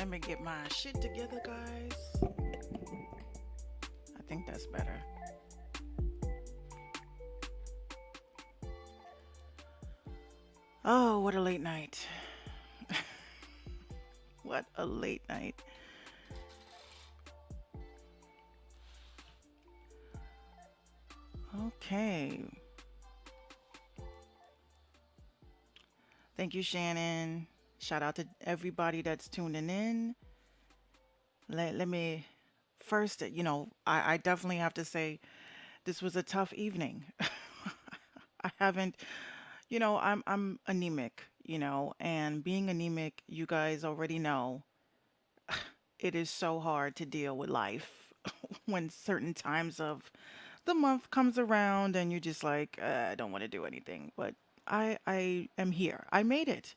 Let me get my shit together, guys. I think that's better. Oh, what a late night. What a late night. Okay. Thank you, Shannon. Shout out to everybody that's tuning in. Let me first, I definitely have to say this was a tough evening. I haven't, I'm anemic, and being anemic, you guys already know it is so hard to deal with life when certain times of the month comes around and you're just like, I don't want to do anything. But I am here. I made it.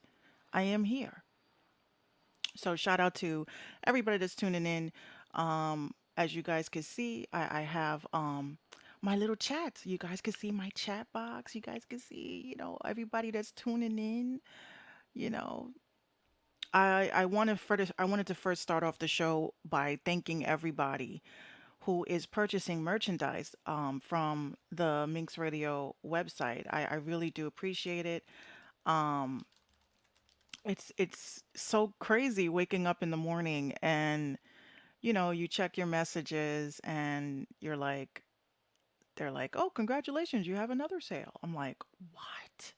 I am here. So shout out to everybody that's tuning in. As you guys can see, I have my little chat. You guys can see my chat box. You guys can see, everybody that's tuning in. You know, I wanted to first start off the show by thanking everybody who is purchasing merchandise from the Minx Radio website. I really do appreciate it. Um, it's so crazy waking up in the morning and you check your messages and they're like, "Oh, congratulations, you have another sale." I'm like, "What?"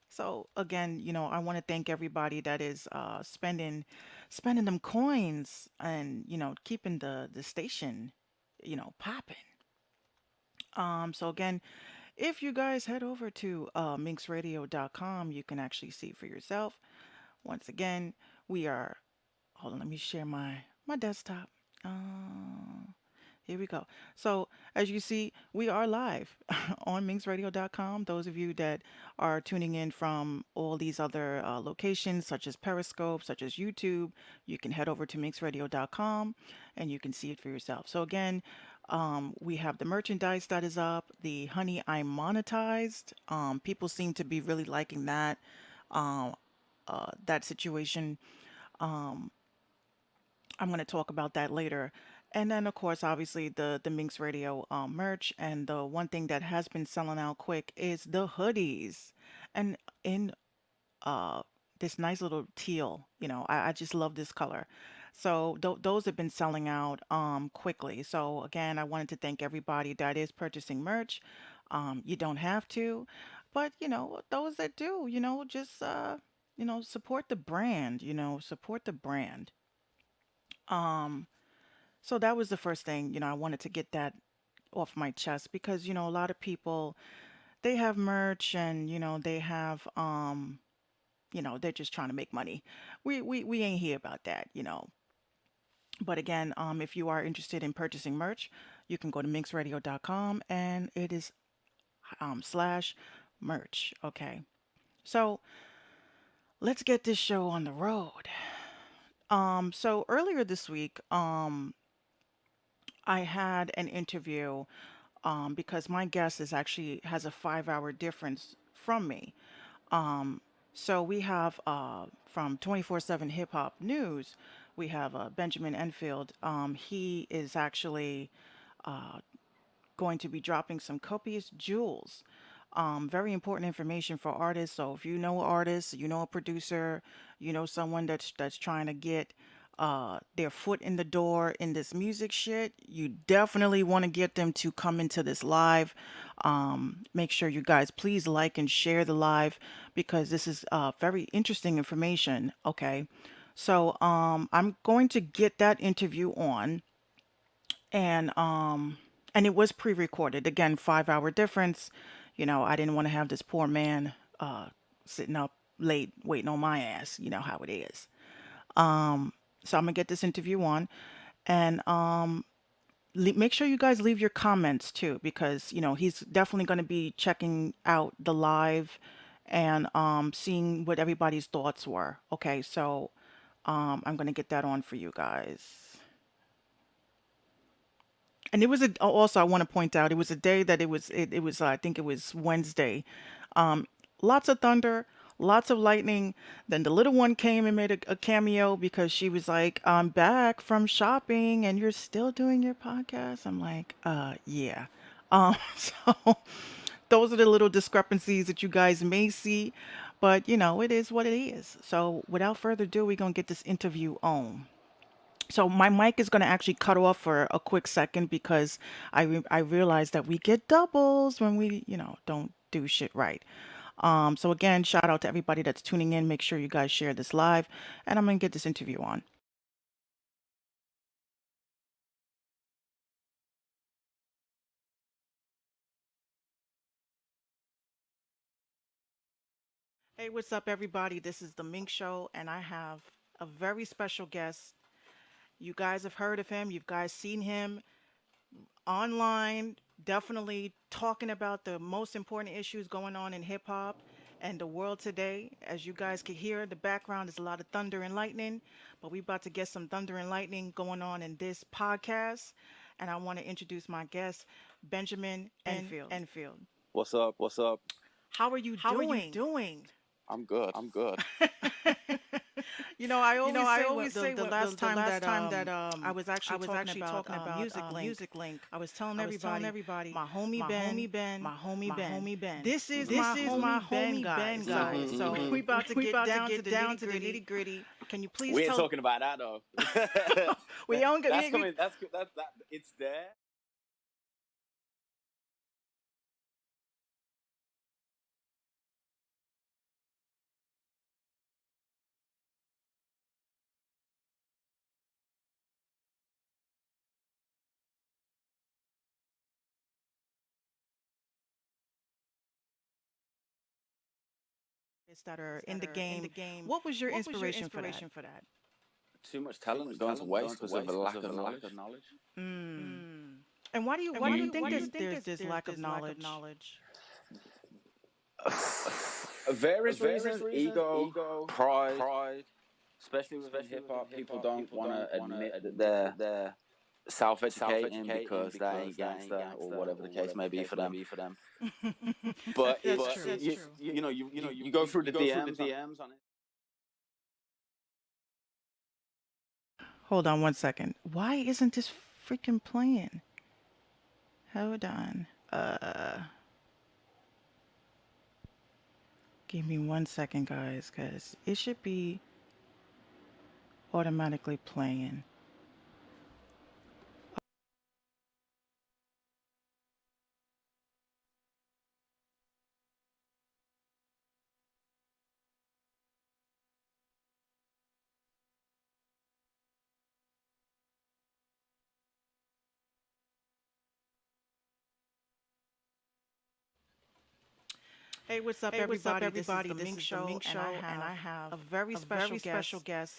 So again, I want to thank everybody that is spending them coins and keeping the station popping. So again, if you guys head over to minxradio.com, you can actually see for yourself. Once again, we are. Hold on, let me share my desktop. Uh, Here we go. So, as you see, we are live on minxradio.com. Those of you that are tuning in from all these other locations, such as Periscope, such as YouTube, you can head over to minxradio.com and you can see it for yourself. So, again, we have the merchandise that is up, the Honey I Monetized. People seem to be really liking uh, that situation. Um, I'm going to talk about that later. And then, of course, obviously the Minx Radio merch. And the one thing that has been selling out quick is the hoodies. And in uh, this nice little teal, I just love this color. So those have been selling out quickly. So again, I wanted to thank everybody that is purchasing merch. You don't have to, but those that do, just support the brand. Support the brand. Um, so that was the first thing, I wanted to get that off my chest because, a lot of people they have merch and, they have they're just trying to make money. We ain't here about that. But again, if you are interested in purchasing merch, you can go to minxradio.com and it is slash merch. Okay. So let's get this show on the road. So earlier this week, I had an interview because my guest is actually has a 5 hour difference from me. Um, so we have from 24/7 Hip Hop News, we have Benjamin Enfield. He is actually going to be dropping some copious jewels. Very important information for artists. So if you know an artist, you know a producer, you know someone that's trying to get their foot in the door in this music shit, you definitely want to get them to come into this live. Make sure you guys please like and share the live because this is very interesting information. Okay, so I'm going to get that interview on and it was pre-recorded. Again, 5 hour difference. You know, I didn't want to have this poor man sitting up late waiting on my ass. You know how it is. So I'm gonna get this interview on, and make sure you guys leave your comments too, because you know he's definitely gonna be checking out the live and seeing what everybody's thoughts were. Okay, so I'm gonna get that on for you guys. And it was also I want to point out it was a day that it was I think it was Wednesday. Um, Lots of thunder, lots of lightning. Then the little one came and made a cameo because she was like, "I'm back from shopping and you're still doing your podcast." I'm like, yeah." So those are the little discrepancies that you guys may see, but you know, it is what it is. So without further ado, we're gonna get this interview on. So my mic is going to actually cut off for a quick second because I realize that we get doubles when we, you know, don't do shit right. So again, shout out to everybody that's tuning in. Make sure you guys share this live, and I'm going to get this interview on. Hey, what's up, everybody? This is the Mink Show, and I have a very special guest. You guys have heard of him. You've guys seen him online, definitely talking about the most important issues going on in hip hop and the world today. As you guys can hear, the background is a lot of thunder and lightning, but we about to get some thunder and lightning going on in this podcast. And I want to introduce my guest, Benjamin Enfield. What's up? What's up? How are you How are you doing? doing? I'm good. I'm good. You know, I You know, always I say always say the what last the time last that time that I was I actually was talking actually about talking about Music Link. Music Link. I was telling I was telling everybody, everybody, my homie my Ben, homie Ben, my homie my Ben. homie Ben. This is This my is my homie Ben, homie Ben, guys. So guys. So we about to we get about to down to get the down nitty to the gritty. nitty gritty. Can you please We ain't tell? talking about that though. We don't get That's coming. That. It's there. that are in the game. What was your What was your inspiration for that? inspiration for that? Too much talent going to waste because of a lack of knowledge. Mm. And why do you think there's lack of knowledge? Various reasons: ego, pride, especially within hip hop. People don't want to admit that they're self-educating because they ain't gangster or whatever the case may be for them. But That's it's true. you go through the DMs on Hold on one second. Why isn't this freaking playing? Hold on. Give me one second, guys, because it should be automatically playing. Hey, what's up, everybody? This is the Mink Show, and I have a a very special guest. guest.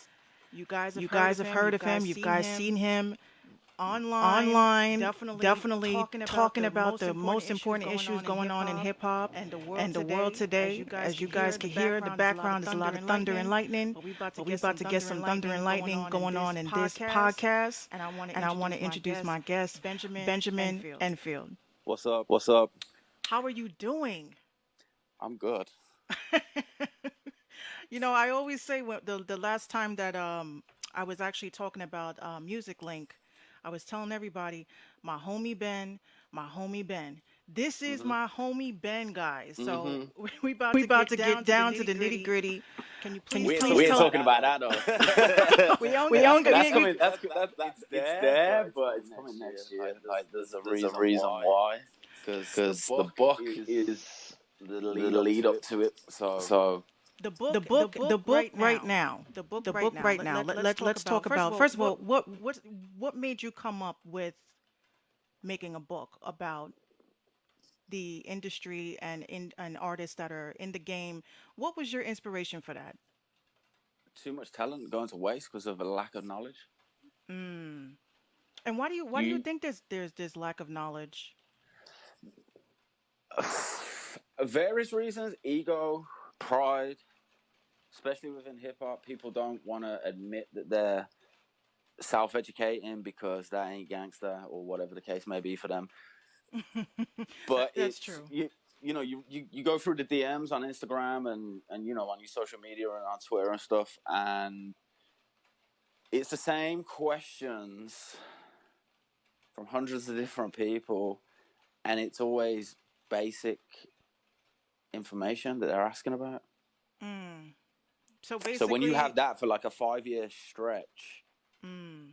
You guys have You heard guys of have him. heard You've of him. guys You've seen guys him seen him online, online, definitely definitely talking about talking the about most the most important issues important going issues on in going hip on in hop hip hop and the world and the world today. As you today. guys can As you hear, guys the can hear, background the is a lot of background is a thunder lot and of thunder and lightning. lightning. But we about to But we get about some to get thunder some and thunder lightning and going lightning on in going on this in this podcast. podcast. And I want to introduce my guest, Benjamin Benjamin Enfield. Enfield. What's up? What's up? How are you doing? I'm good. You know, I always say the last time that I was actually talking about Music Link, I was telling everybody, my homie Ben, my homie Ben. This is Mhm. my homie Ben, guys. So Mhm. we about We to about get to down get to the down to nitty the nitty gritty. We Can ain't you please we tell ain't us? talking about that though. We only That's we coming. we That's it's there, but it's coming next year. Like there's a reason why. Because the book is the lead up to it. So the book right now. The book mhm. right now. Let's talk Mhm. about first of all what made you come up with making a book about the industry and artists that are in the game. What was your inspiration for that? Too much talent going to waste because of a lack of knowledge. Mm. And why do you You think there's this lack of knowledge? various reasons: ego, pride, especially within hip hop. People don't want to admit that they're self-educating because that ain't gangster or whatever the case may be for them. But That's it's true. you go through the DMs on Instagram and on your social media and on Twitter and stuff, and it's the same questions from hundreds of different people, and it's always basic information that they're asking about. Mm. So So when you basically, have that for like a 5 year stretch, mm.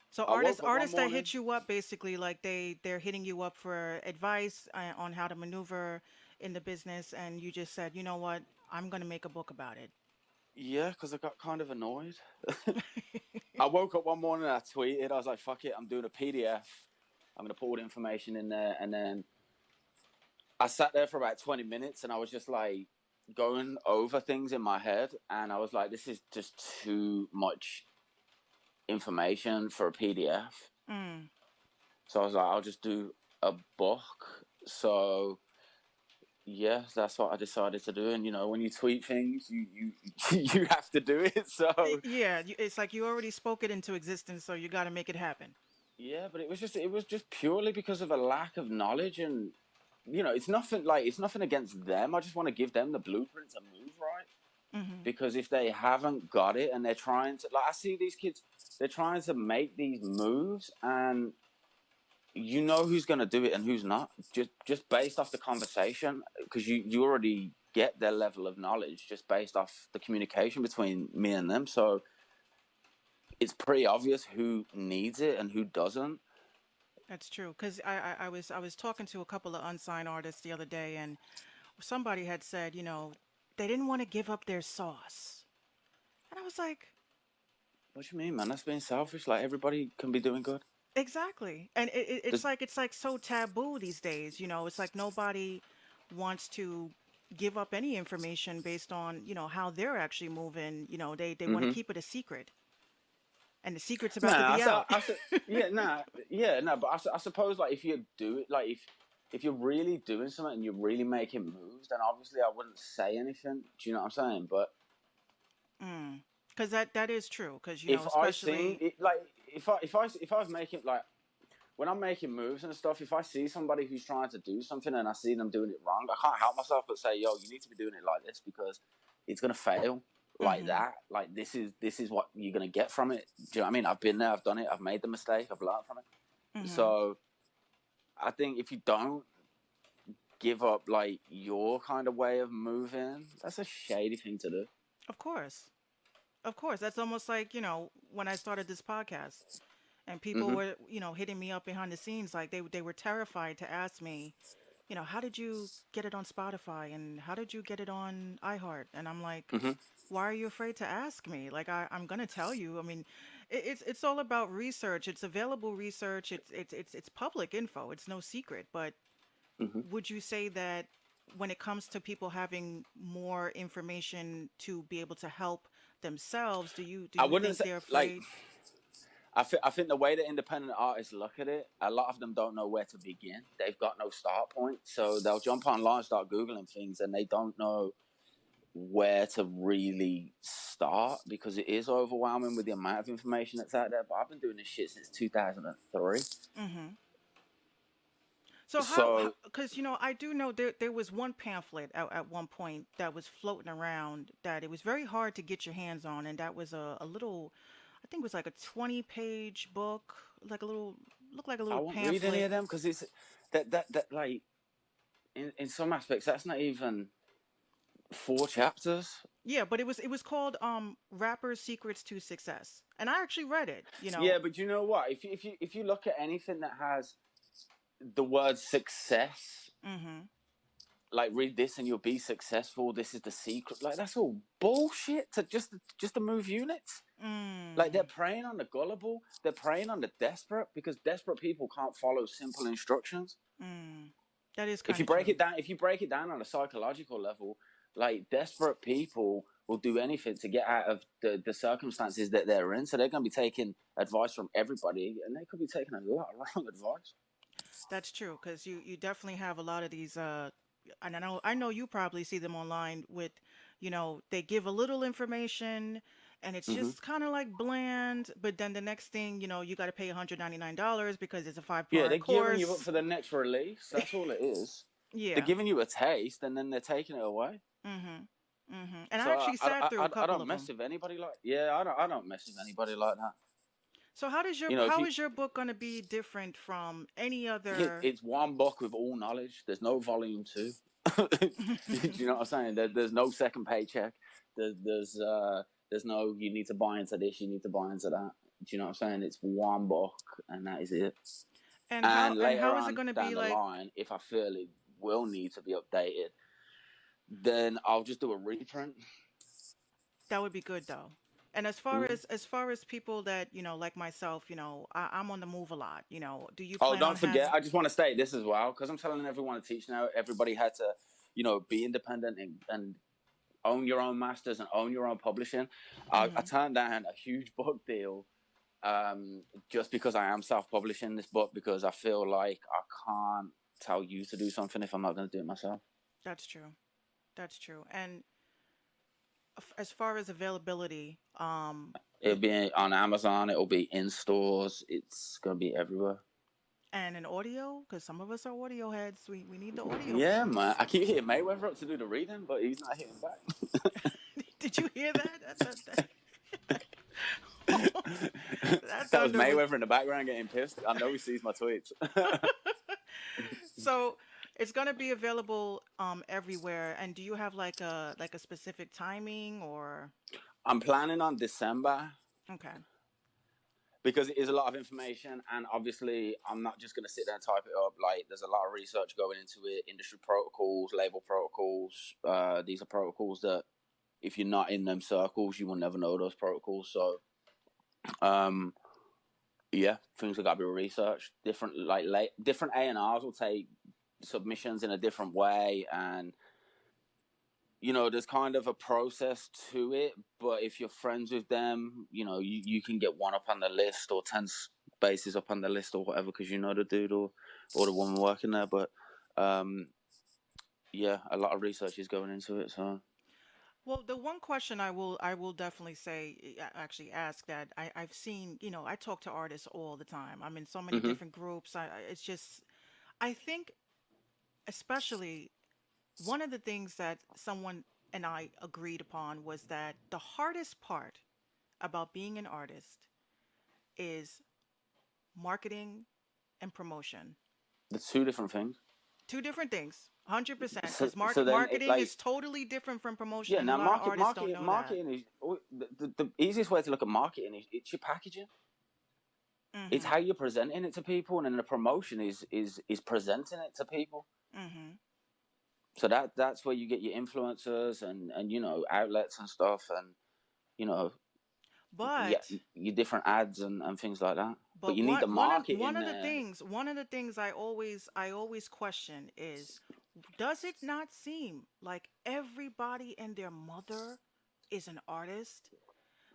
So I woke up one artists that morning. hit you up basically like they're hitting you up for advice on how to maneuver in the business, and you just said, you know what, I'm gonna make a book about it. Yeah, because I got kind of annoyed. I woke up one morning and I tweeted, I was like, fuck it, I'm doing a PDF. I'm going to put all the information in there. And then I sat there for about 20 minutes and I was just like going over things in my head. And I was like, this is just too much information for a PDF. Mm. So I was like, I'll just do a book. So yeah, that's what I decided to do. And when you tweet things, you you have to do it. So Yeah, it's like you already spoke it into existence, so you got to make it happen. yeah, but it was just purely because of a lack of knowledge, and it's nothing against them. I just want to give them the blueprint to move right, Hmm. because if they haven't got it and they're trying to, like, I see these kids, they're trying to make these moves, and you know who's going to do it and who's not, just based off the conversation, because you already get their level of knowledge just based off the communication between me and them. So it's pretty obvious who needs it and who doesn't. That's true. Because I was talking to a couple of unsigned artists the other day, and somebody had said, they didn't want to give up their sauce, and I was like, What you mean, man? That's being selfish. Like, everybody can be doing good. exactly. And it's Does, like so taboo these days. It's like nobody wants to give up any information based on how they're actually moving. They want to mm-hmm. keep it a secret, and the secret's about to Nah, be out. yeah, nah, yeah, no. But I suppose, like, if you do it, like, if you're really doing something and you're really making moves, then obviously I wouldn't say anything. Do you know what I'm saying? But Mm. Because that is true. Because if I seen especially. it, like, if I was making, like, when I'm making moves and stuff, if I see somebody who's trying to do something and I see them doing it wrong, I can't help myself but say, "Yo, you need to be doing it like this because it's gonna fail like Mm-hmm. that. Like, this is what you're gonna get from it." Do you know what I mean? I've been there, I've done it, I've made the mistake, I've learned from it. Mm-hmm. So I think if you don't give up, like, your kind of way of moving, that's a shady thing to do. Of course. Of course. That's almost like when I started this podcast, and people Mm-hmm. were hitting me up behind the scenes, like they were terrified to ask me, how did you get it on Spotify and how did you get it on iHeart? And I'm like, Mm-hmm. why are you afraid to ask me? Like I'm gonna tell you. I mean, it's all about research. It's available research. It's public info. It's no secret. But Mm-hmm. would you say that when it comes to people having more information to be able to help themselves, do I you wouldn't think say, they're like, afraid? I think the way that independent artists look at it, a lot of them don't know where to begin. They've got no start point, so they'll jump online, start googling things, and they don't know where to really start because it is overwhelming with the amount of information that's out there. But I've been doing this shit since 2003, Mm-hmm. So how so because I do know there was one pamphlet at one point that was floating around that it was very hard to get your hands on, and that was a little, I think it was like a 20-page book. like a little, look like a I little won't read any pamphlet. of them because it's that like in some aspects that's not even 4 chapters. Yeah, but it was called Rapper's Secrets to Success. And I actually read it, you Yeah, know. but you know what? If you look at anything that has the word success, Mhm. like read this and you'll be successful. This is the secret. Like that's all bullshit to move units. Like they're Mm. preying on the gullible. They're preying on the desperate because desperate people can't follow simple instructions. Mm. That is If kind you of break true. it down, if you break it down on a psychological level, like desperate people will do anything to get out of the circumstances that they're in. So they're going to be taking advice from everybody, and they could be taking a lot of wrong advice. That's true because you definitely have a lot of these and I know you probably see them online with, they give a little information and it's Hmm. just kind of like bland, but then the next thing, you got to pay $199 because it's a five Yeah, they're part gearing you up course. for the next release. That's all it is. They're Yeah. giving you a taste, and then they're taking it away. Mhm. Mhm. And I So actually sat through a I couple don't of mess them. with anybody like yeah I don't mess with anybody like that. So how does your You know if how you is your book going to be different from any it, other? it's one book with all knowledge. There's no volume two. Do you know what I'm saying? There's no second paycheck. There's no you need to buy into this. You need to buy into that. Do you know what I'm saying? It's one book and that is it. and how And and later how is it on going to down be the like? line, if I feel it will need to be updated, then I'll just do a reprint. That would be good though. And Mm-hmm. as far as people that, like myself, I'm on the move a lot, do you Oh, plan on don't forget, having? I just want to state this as well, because I'm telling everyone to teach now. Everybody had to, be independent and own your own masters and own your own publishing. I Mhm. turned down a huge book deal just because I am self publishing this book because I feel like I can't tell you to do something if I'm not going to do it myself. That's true. That's true. And as far as availability, It'll be on Amazon, it'll be in stores, it's going to be everywhere. and an audio, because some of us are audio heads. We need the audio. Yeah, man. I keep hitting Mayweather up to do the reading, but he's not hitting back. Did you hear that? That's That was under. Mayweather in the background getting pissed. I know he sees my tweets. So it's gonna be available everywhere. And do you have like a specific timing or? I'm planning on December Okay. because it is a lot of information, and obviously, I'm not just going to sit there and type it up. Like, there's a lot of research going into it, industry protocols, label protocols. These are protocols that, if you're not in them circles, you will never know those protocols. So, um, yeah, things have got to be researched. Different, different A&Rs will take submissions in a different way, and there's kind of a process to it, but if you're friends with them, you can get one up on the list or 10 spaces up on the list or whatever because you know the dude or the woman working there. But um, yeah, a lot of research is going into it. So, Well, the one question I will definitely say, actually ask that I've seen, I talk to artists all the time. I'm in so many hmm different groups. It's just, I think, especially one of the things that someone and I agreed upon was that the hardest part about being an artist is marketing and promotion. the two different things. Two different things, 100%, So, because so then, marketing is totally different from promotion, yeah, and a now lot of artists don't know that. marketing is the easiest way to look at marketing is it's your packaging. It's Mm-hmm. how you're presenting it to people, and then the promotion is presenting it to people. Mm-hmm. So that's where you get your influencers and outlets and stuff and you know yeah But your different ads and things like that. But but you need the one one of market one in of the there. things one of the things I always question is, does it not seem like everybody and their mother is an artist?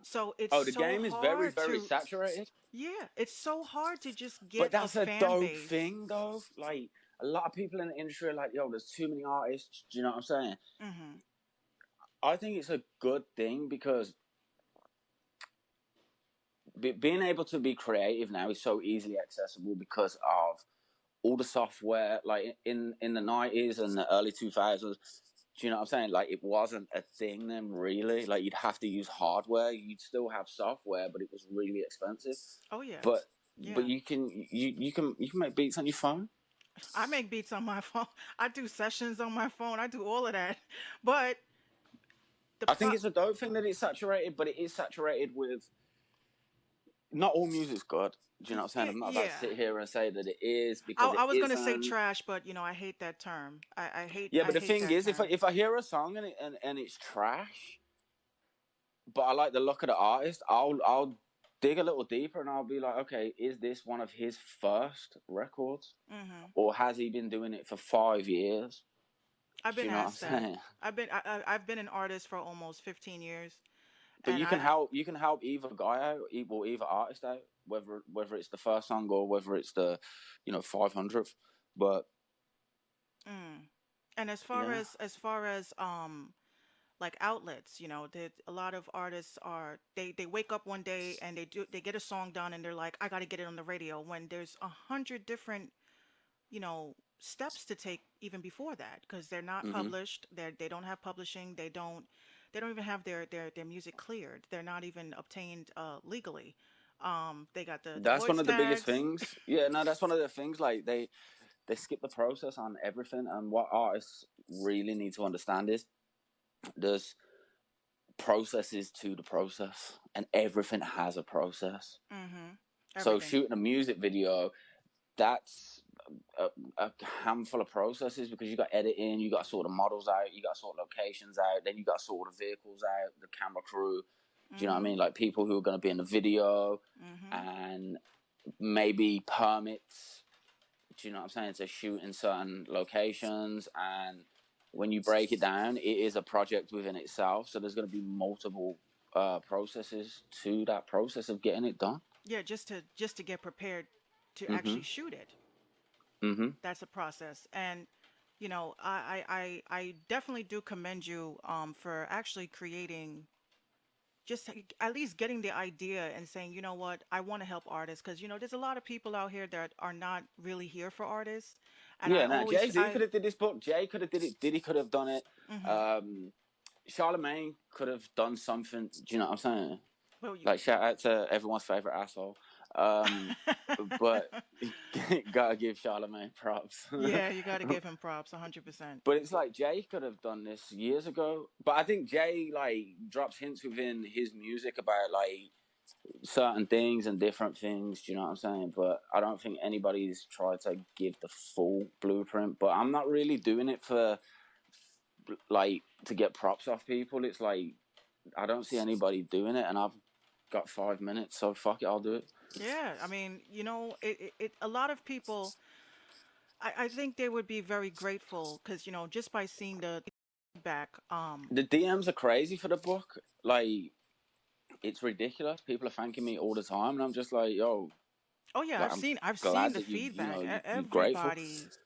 So it's Oh, the so game is very hard very to, saturated, yeah, it's so hard to just but get a that's a fan dope base. thing though. Like a lot of people in the industry are like, yo, there's too many artists. Do you know what I'm saying? Mm-hmm. I think it's a good thing because being able to be creative now is so easily accessible because of all the software. Like in the 90s and the early 2000s, do you know what I'm saying? Like it wasn't a thing then, really. Like you'd have to use hardware. You'd still have software, but it was really expensive. Oh yeah. But but Yeah. you can make beats on your phone. I make beats on my phone. I do sessions on my phone. I do all of that. But the I pro think it's a dope thing that it's saturated, but it is saturated with not all music's good. Do you know what I'm saying? I'm not about to yeah. sit here and say that it is I, because it I was gonna say isn't. trash, but I hate that term. Yeah, I but the hate thing that is, term. if I hear a song and it's trash, but I like the look of the artist, I'll dig a little deeper and I'll be like, okay, is this one of his first records, Hmm. or has he been doing it for 5 years? I've Do been you know what I'm asked that. saying? I've been an artist for almost 15 years, But and you can help either guy out, or either artist out, whether it's the first song or whether it's the 500th. But mm. And yeah. as far as like outlets, that a lot of artists are they wake up one day and they get a song done and they're like, I got to get it on the radio, when there's 100 different steps to take even before that, because they're not Hmm. published. They don't have publishing. They don't even have their music cleared. They're not even obtained legally. They got the That's one voice of the biggest tags. things. Yeah, no, that's one of the things. Like they skip the process on everything, and what artists really need to understand is there's processes to the process, and everything has a process. Mm-hmm. So Everything. shooting a music video, that's a handful of processes, because you got editing, you got to sort the models out, you got to sort locations out, then you got to sort the vehicles out, the camera crew. Do you know what I Mm-hmm. mean? Like people who are going to be in the video, Mm-hmm. and maybe permits. Do you know what I'm saying? To shoot in certain locations, and when you break it down, it is a project within itself. So there's going to be multiple processes to that process of getting it done. Yeah, just to get prepared to actually Mhm. shoot it. Mhm. That's a process. And I definitely do commend you for actually creating, just at least getting the idea and saying, you know what, I want to help artists, because there's a lot of people out here that are not really here for artists, and I Yeah. Now Jay always Z I could have did this book. Jay could have did it. Diddy could have done it. mhm. Um, Charlemagne could have done something. Do you know what I'm saying? Well, you Like shout out to everyone's favorite asshole. Um, but gotta give Charlemagne props. yeah, you got to give him props 100%. But it's like Jay could have done this years ago. But I think Jay like drops hints within his music about like certain things and different things. Do you know what I'm saying? But I don't think anybody's tried to give the full blueprint. But I'm not really doing it for like to get props off people. It's like I don't see anybody doing it, and I've got 5 minutes, so fuck it, I'll do it. Yeah, I mean, a lot of people, I think they would be very grateful, because just by seeing the feedback. The DMs are crazy for the book. Like it's ridiculous. People are thanking me all the time, and I'm just like, yo, Oh yeah, like I'm I've seen glad the that feedback. you're grateful.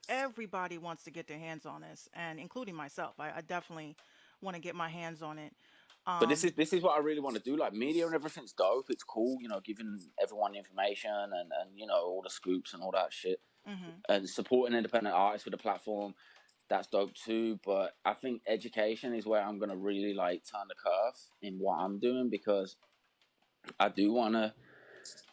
Everybody wants to get their hands on this, and including myself. I definitely want to get my hands on it. But this is Um, this is what I really want to do. Like media and everything's dope. It's cool, giving everyone the information and all the scoops and all that shit, mhm. and supporting independent artists with a platform. That's dope too. But I think education is where I'm gonna really like turn the curve in what I'm doing, because I do want to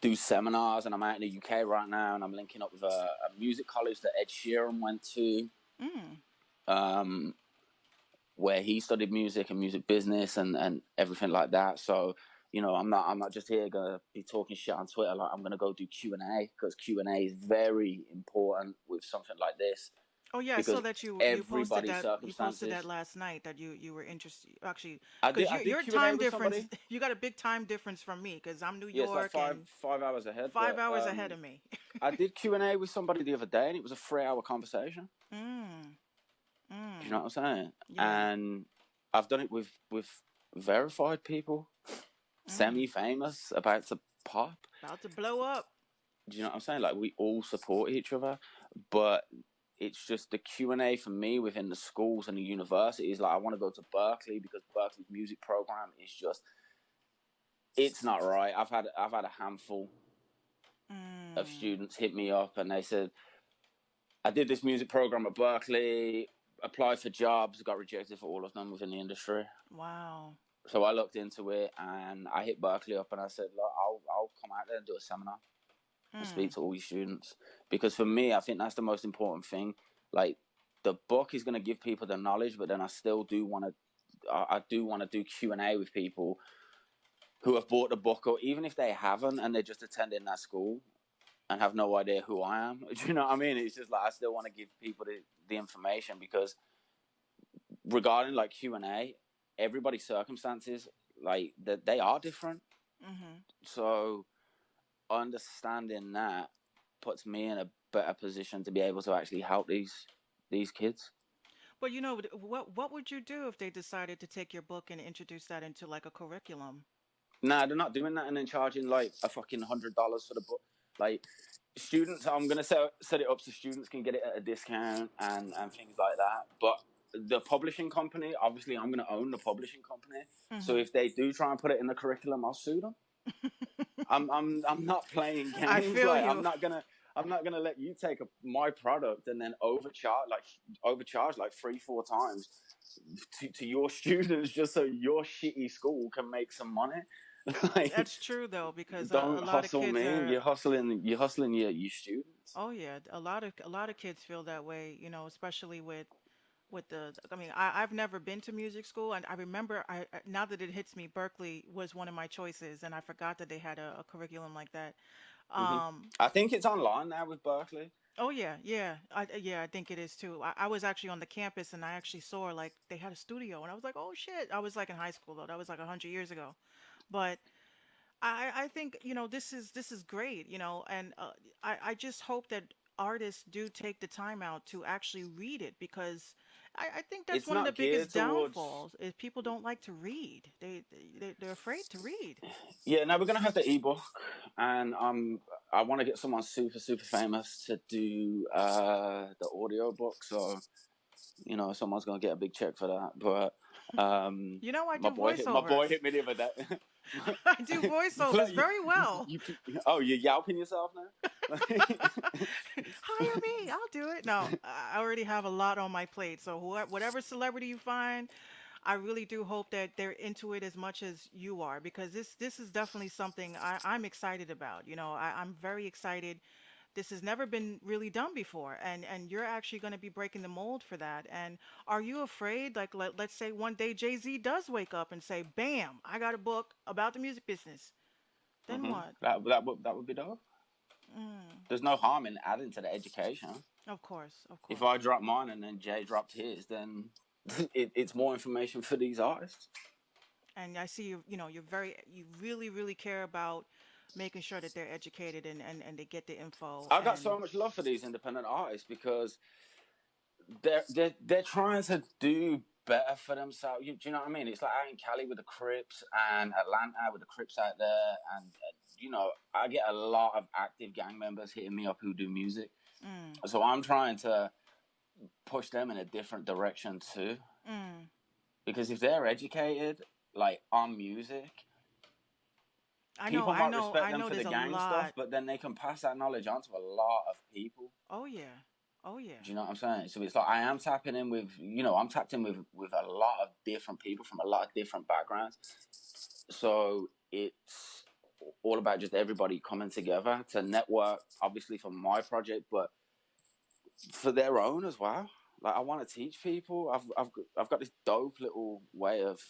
do seminars, and I'm out in the UK right now, and I'm linking up with a music college that Ed Sheeran went to, Mm. um, where he studied music and music business and everything like that. So, I'm not just here gonna be talking shit on Twitter. Like I'm gonna go do Q&A, because Q&A is very important with something like this, Oh yeah, I saw because that everybody's you posted that circumstances. last night, that you were interested, actually, I did because I did your Q&A time with difference, somebody. you got a big time difference from me, because I'm New Yeah, it's like York five and 5 hours ahead, five but hours ahead of me. I did Q&A with somebody the other day, and it was a 3 hour conversation. Mm. Do you know Mm. what I'm saying? Yeah. And I've done it with verified people, Mm. semi-famous, about to pop. About to blow up. Do you know what I'm saying? Like we all support each other, but it's just the Q&A for me within the schools and the universities. Like I want to go to Berkeley, because Berkeley's music program is just, it's not right. I've had a handful of Mm. students hit me up, and they said, I did this music program at Berkeley, applied for jobs, got rejected for all of them within the industry. Wow. So I looked into it, and I hit Berkeley up, and I said, look, I'll come out there and do a seminar. and speak Mm. to all your students. Because for me, I think that's the most important thing. Like, the book is going to give people the knowledge, but then I still do want to. I do want to do Q&A with people who have bought the book, or even if they haven't and they're just attending that school and have no idea who I am. Do you know what I mean? It's just like I still want to give people the information, because regarding like Q&A, everybody's circumstances, like they are different. Mm-hmm. So understanding that puts me in a better position to be able to actually help these kids. But what would you do if they decided to take your book and introduce that into like a curriculum? Nah, they're not doing that and then charging like a fucking $100 for the book. Like, students, I'm gonna set it up so students can get it at a discount and things like that. But the publishing company, obviously, I'm gonna own the publishing company. So Mm-hmm. if they do try and put it in the curriculum, I'll sue them. I'm not playing I games. feel Like, you. I'm not gonna let you take my product and then overcharge like 3-4 times to your students just so your shitty school can make some money. Like, That's true though, because a don't lot of hustle kids me. are. You're hustling your students. Oh yeah, a lot of kids feel that way, especially with the. I mean, I've never been to music school, and I remember now that it hits me, Berkeley was one of my choices, and I forgot that they had a curriculum like that. Hmm. Um, I think it's online now with Berkeley. oh yeah, yeah, I think it is too. I was actually on the campus, and I actually saw like they had a studio, and I was like, oh shit. I was like in high school though. That was like 100 years ago, but I think this is great, and I just hope that artists do take the time out to actually read it, because I think that's It's one of the not geared biggest towards. downfalls is people don't like to read. They're afraid to read. Yeah, no, we're gonna have the ebook, and I want to get someone super famous to do the audio book. So someone's gonna get a big check for that. But I my do boy hit voiceovers. me the other day. I do voiceovers Like, very well. oh, you're yelping yourself now. Hire me, I'll do it. No, I already have a lot on my plate. So whatever celebrity you find, I really do hope that they're into it as much as you are, because this is definitely something I'm excited about. I'm very excited. This has never been really done before, and you're actually going to be breaking the mold for that. And are you afraid, like let's say one day Jay-Z does wake up and say, "Bam, I got a book about the music business." Then what? That would be dope. Mm, There's no harm in adding to the education. of course, of If course. I drop mine and then Jay dropped his, then it's more information for these artists. And I see you really, really care about making sure that they're educated and they get the info. I got And so much love for these independent artists because they're trying to do better for themselves. Do you know what I mean? It's like out in Cali with the Crips and Atlanta with the Crips out there, and I get a lot of active gang members hitting me up who do music. mm, So I'm trying to push them in a different direction too, mm. because if they're educated, like on music, I know, people I might know, respect I them know. for the There's a gang stuff, lot. but then they can pass that knowledge on to a lot of people. Oh yeah, oh yeah. Do you know what I'm saying? So it's like I am tapping in with, I'm tapped in with a lot of different people from a lot of different backgrounds. So it's all about just everybody coming together to network, obviously for my project, but for their own as well. Like, I want to teach people. I've got this dope little way of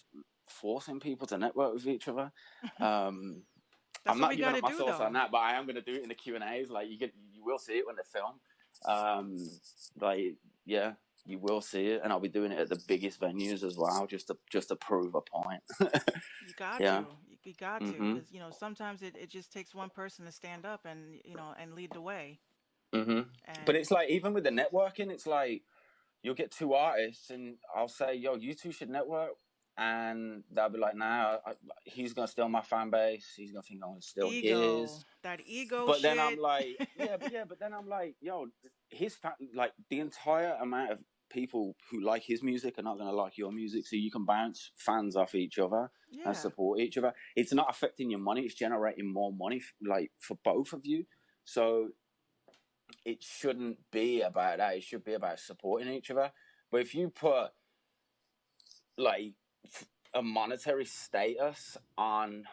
forcing people to network with each other. Um, That's I'm what not we giving got up to my do, sauce on though. that, but I am going to do it in the Q&As. Like, you will see it when they film. Um, like, yeah, you will see it, and I'll be doing it at the biggest venues as well, just to prove a point. You got Yeah. to. You got to, Mhm. because sometimes it just takes one person to stand up and lead the way. Mhm. But And it's like, even with the networking, it's like you'll get two artists, and I'll say, "Yo, you two should network," and they'll be like, "Nah, he's gonna steal my fan base. He's gonna think I'm gonna steal ego, his." that ego But then I'm shit. like, yeah, but then I'm like, yo, like the entire amount of people who like his music are not going to like your music, so you can bounce fans off each other and Yeah. support each other. It's not affecting your money; it's generating more money, like for both of you. So it shouldn't be about that. It should be about supporting each other. But if you put like a monetary status on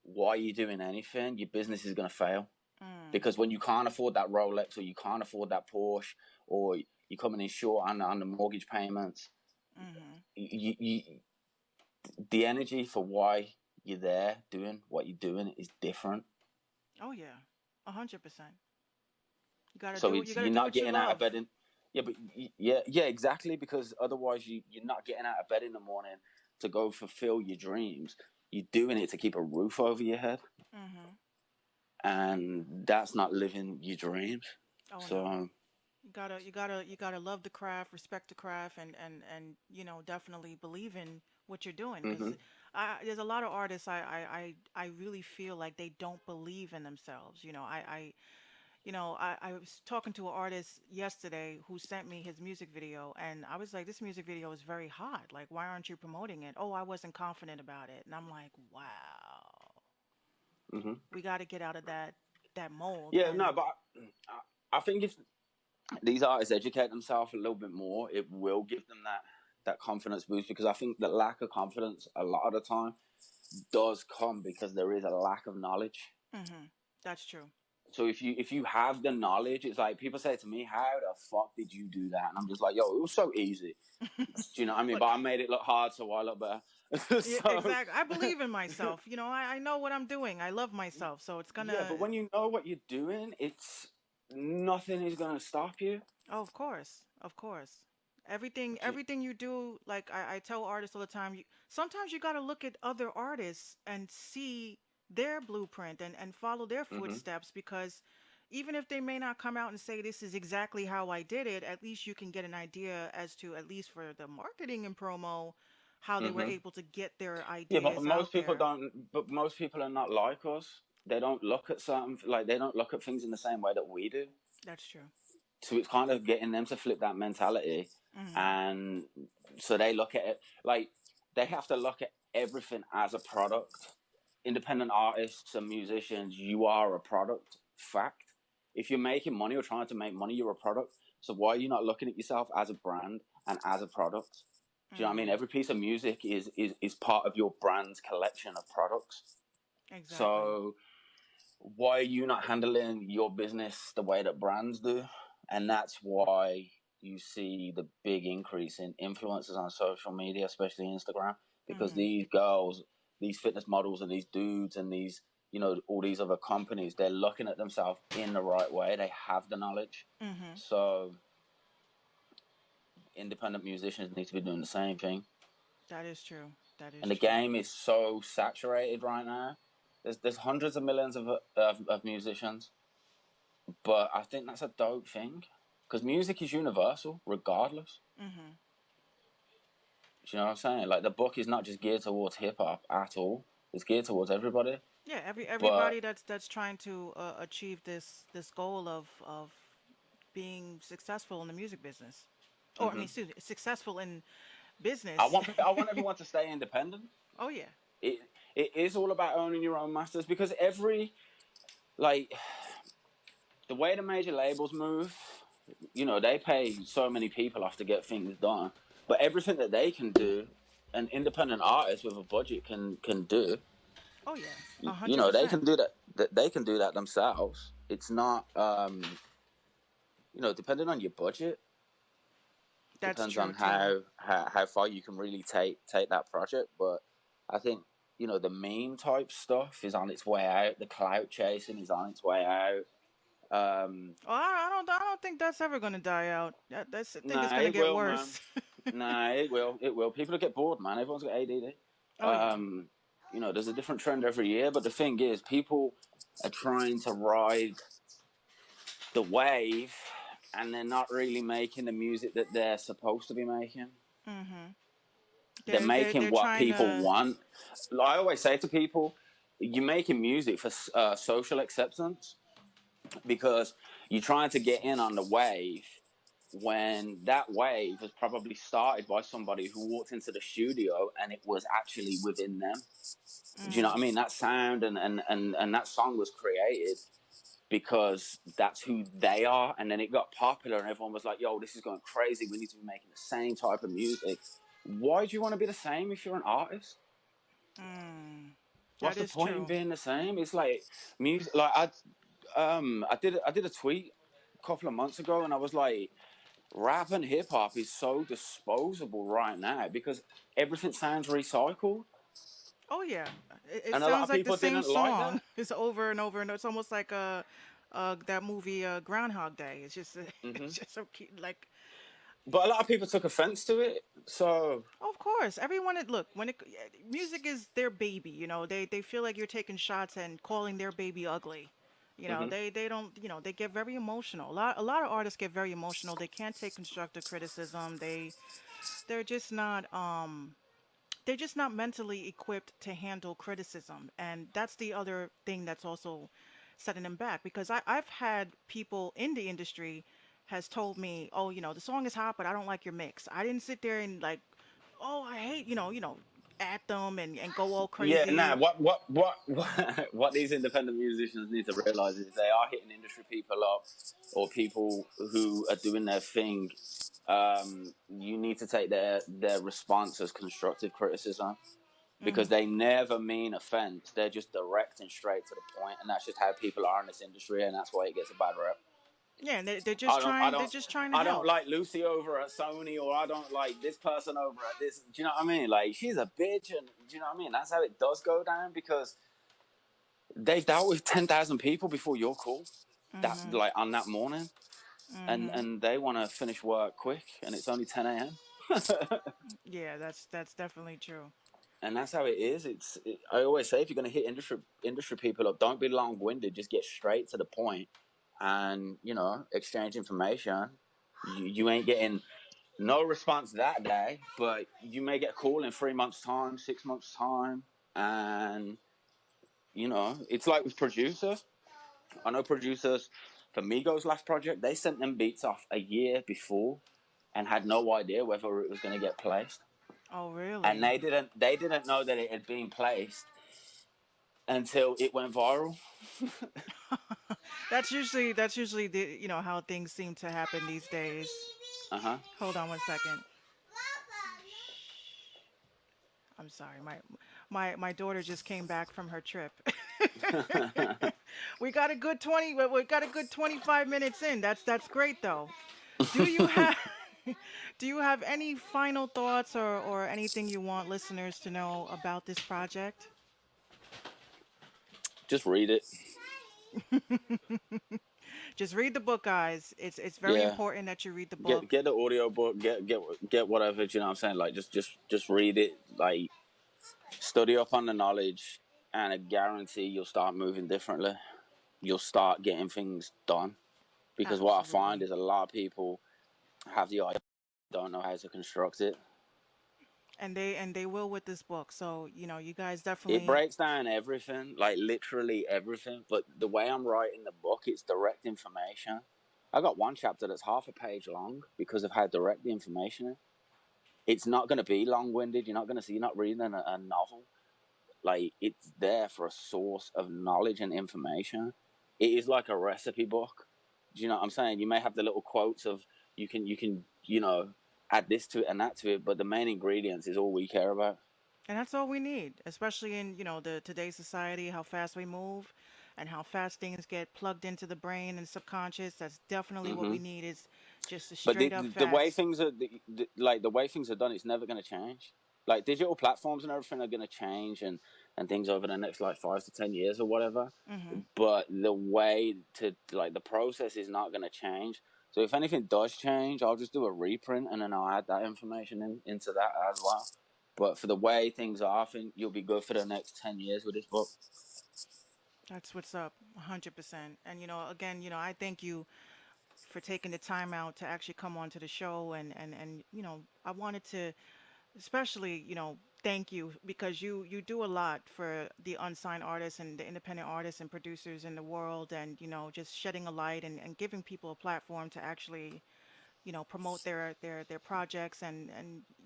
why you're doing anything, your business is going to fail. Mm. Because when you can't afford that Rolex or you can't afford that Porsche or you're coming in short on the mortgage payments, Mhm. you, the energy for why you're there doing what you're doing is different. Oh yeah. 100%. You gotta So do. it's You gotta you're do not what you getting out of love. bed in. Yeah, but yeah, exactly. Because otherwise, you're not getting out of bed in the morning to go fulfill your dreams. You're doing it to keep a roof over your head, Mhm. and that's not living your dreams. Oh no. So, You gotta love the craft, respect the craft, and definitely believe in what you're doing. hmm Because there's a lot of artists I really feel like they don't believe in themselves. I was talking to an artist yesterday who sent me his music video, and I was like, this music video is very hot. Like, why aren't you promoting it? Oh, I wasn't confident about it. And I'm like, wow, hmm we got to get out of that mold. yeah, no, And but I think if these artists educate themselves a little bit more, it will give them that confidence boost. Because I think that lack of confidence a lot of the time does come because there is a lack of knowledge. that's true. So if you have the knowledge, it's like people say to me, "How the fuck did you do that?" And I'm just like, "Yo, it was so easy." Do you know what I mean? Look, But I made it look hard, so I look better. yeah, So exactly. I believe in myself. I know what I'm doing. I love myself, so it's yeah, gonna. but when you know what you're doing, it's nothing is gonna stop you. Oh, of course, of course. Everything, Do everything you do, like I tell artists all the time, sometimes you got to look at other artists and see their blueprint and follow their hmm footsteps because even if they may not come out and say this is exactly how I did it, at least you can get an idea as to, at least for the marketing and promo, how they were hmm able to get their Yeah, but ideas most out people there. don't. But most people are not like us. They don't look at certain like they don't look at things in the same way that we do. That's true. So it's kind of getting them to flip that mentality, Mhm. and so they look at it like they have to look at everything as a product. Independent artists and musicians, you are a product. Fact. If you're making money or trying to make money, you're a product. So why are you not looking at yourself as a brand and as a product? Do you know what I mean? Mm. Every piece of music is part of your brand's collection of products. Exactly. So why are you not handling your business the way that brands do? And that's why you see the big increase in influencers on social media, especially Instagram, because Mhm. these girls, these fitness models, and these dudes, and these, all these other companies, they're looking at themselves in the right way. They have the knowledge. Mhm. So independent musicians need to be doing the same thing. That is true. That is And the true. game is so saturated right now. There's hundreds of millions of musicians, but I think that's a dope thing because music is universal, regardless. Mhm. Do you know what I'm saying? Like the book is not just geared towards hip hop at all; it's geared towards everybody. Yeah, But everybody that's trying to achieve this goal of being successful in the music business, or I mean, mhm. excuse me, successful in business. I want everyone to stay independent. Oh yeah. It it is all about owning your own masters because every like the way the major labels move, they pay so many people off to get things done. But everything that they can do, an independent artist with a budget can do. Oh yeah. You, A you hundred know, they percent. can do that. They can do that themselves. It's not, depending on your budget, That's depends true on too. how far you can really take that project. But I think the meme type stuff is on its way out. The clout chasing is on its way out. Oh, I don't think that's ever gonna die out. I think it's Nah, gonna it get will, man. worse. Nah, it will. It will. People get bored, man. Everyone's got ADD. Oh yeah. There's a different trend every year, but the thing is, people are trying to ride the wave, and they're not really making the music that they're supposed to be making. Mhm. They're making They're what trying people to. want. I always say to people, you're making music for social acceptance because you're trying to get in on the wave when that wave was probably started by somebody who walked into the studio and it was actually within them. Do you know what I Mm. mean? That sound and that song was created because that's who they are. And then it got popular and everyone was like, yo, this is going crazy. We need to be making the same type of music. Why do you want to be the same if you're an artist? Mm. What's That the is point in true. being the same? It's like music. Like I did a tweet a couple of months ago, and I was like, rap and hip hop is so disposable right now because everything sounds recycled, Oh yeah, it and a lot sounds of like the people same didn't like song. that. It's over and over, and it's almost like that movie Groundhog Day. It's just Hmm. it's just so cute. Like, But a lot of people took offense to it. So of course, everyone. Look, when it yeah, music is their baby, you know, they feel like you're taking shots and calling their baby ugly. You know, hmm they don't. You know, they get very emotional. A lot of artists get very emotional. They can't take constructive criticism. They're just not they're just not mentally equipped to handle criticism. And that's the other thing that's also setting them back because I've had people in the industry has told me, oh, you know, the song is hot, but I don't like your mix. I didn't sit there and like, oh, I hate, at them and go all yeah, nah. crazy. What these independent musicians need to realize is they are hitting industry people up or people who are doing their thing. You need to take their response as constructive criticism because Hmm. they never mean offense. They're just direct and straight to the point, and that's just how people are in this industry, and that's why it gets a bad rep. Yeah, and they're just I don't, I trying, they're don't, just trying to I don't help. like Lucy over at Sony, or I don't like this person over at this. Do you know what I mean? Like she's a bitch, and do you know what I mean? That's how it does go down because they've dealt with 10,000 people before you're cool. That Hmm. like on that morning, and Hmm. and they want to finish work quick, and it's only 10 a.m. Yeah, that's definitely true. And that's how it is. I always say if you're going to hit industry people up, don't be long winded. Just get straight to the point, and exchange information. You ain't getting no response that day, but you may get a call in 3 months' time, 6 months' time, and it's like with producers. I know producers for Migos' last project, they sent them beats off a year before and had no idea whether it was going to get placed, Oh, and really? they didn't know that it had been placed until it went viral. That's usually the how things seem to happen these days. Uh huh. Hold on one second. Shh. I'm sorry. My daughter just came back from her trip. We got a good 25 minutes in. That's great though. Do you have do you have any final thoughts or anything you want listeners to know about this project? Just read it. Just read the book, guys. It's very Yeah. important that you read the Get book. get the audio book. Get whatever. Do you know what I'm saying? Like just read it. Like study up on the knowledge, and I guarantee you'll start moving differently. You'll start getting things done. Because what I find Absolutely. is a lot of people have the idea, don't know how to construct it. And they will with this book. So, you guys It definitely. breaks down everything, like literally everything. But the way I'm writing the book, it's direct information. I got one chapter that's half a page long because of how direct the information is. It's not going to be long winded. You're not going to see. You're not reading a novel. Like it's there for a source of knowledge and information. It is like a recipe book. Do you know what I'm saying? You may have the little quotes of you can add this to it and that to it, but the main ingredients is all we care about. And that's all we need, especially in, the today's society, how fast we move and how fast things get plugged into the brain and subconscious. That's definitely what Hmm. we need is just the But straight up the way facts. things are, the way things are done, it's never going to change. Like digital platforms and everything are going to change and things over the next like 5 to 10 years or whatever. Hmm. But the way to like the process is not going to change. So if anything does change, I'll just do a reprint and then I'll add that information into that as well. But for the way things are, I think you'll be good for the next 10 years with this book. That's what's up, 100%. And, again, I thank you for taking the time out to actually come on to the show. And I wanted to especially thank you because you do a lot for the unsigned artists and the independent artists and producers in the world, and just shedding a light and giving people a platform to actually promote their projects, and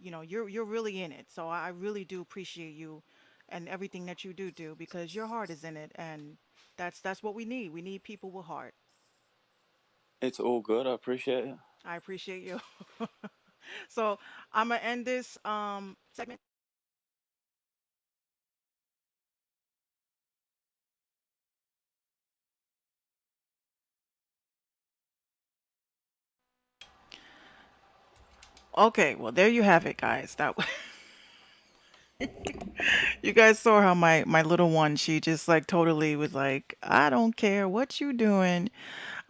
you're really in it, so I really do appreciate you and everything that you do because your heart is in it, and that's what we need people with heart. It's all good. I appreciate it. I appreciate you. So I'm gonna end this segment. Okay, well there you have it, guys. You guys saw how my little one, she just like totally was like, I don't care what you doing.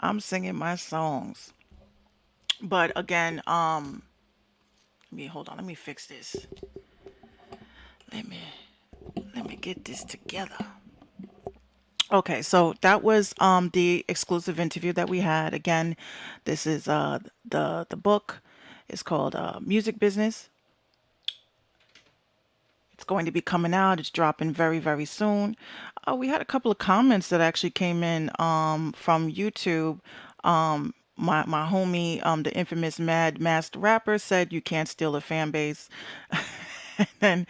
I'm singing my songs. But again, let me hold on. Let me fix this. Let me let me get this together. Okay, so that was the exclusive interview that we had. Again, this is the book is called Music Business. It's going to be coming out. It's dropping very, very soon. We had a couple of comments that actually came in from YouTube. My homie, the infamous Mad Masked Rapper, said you can't steal a fan base. And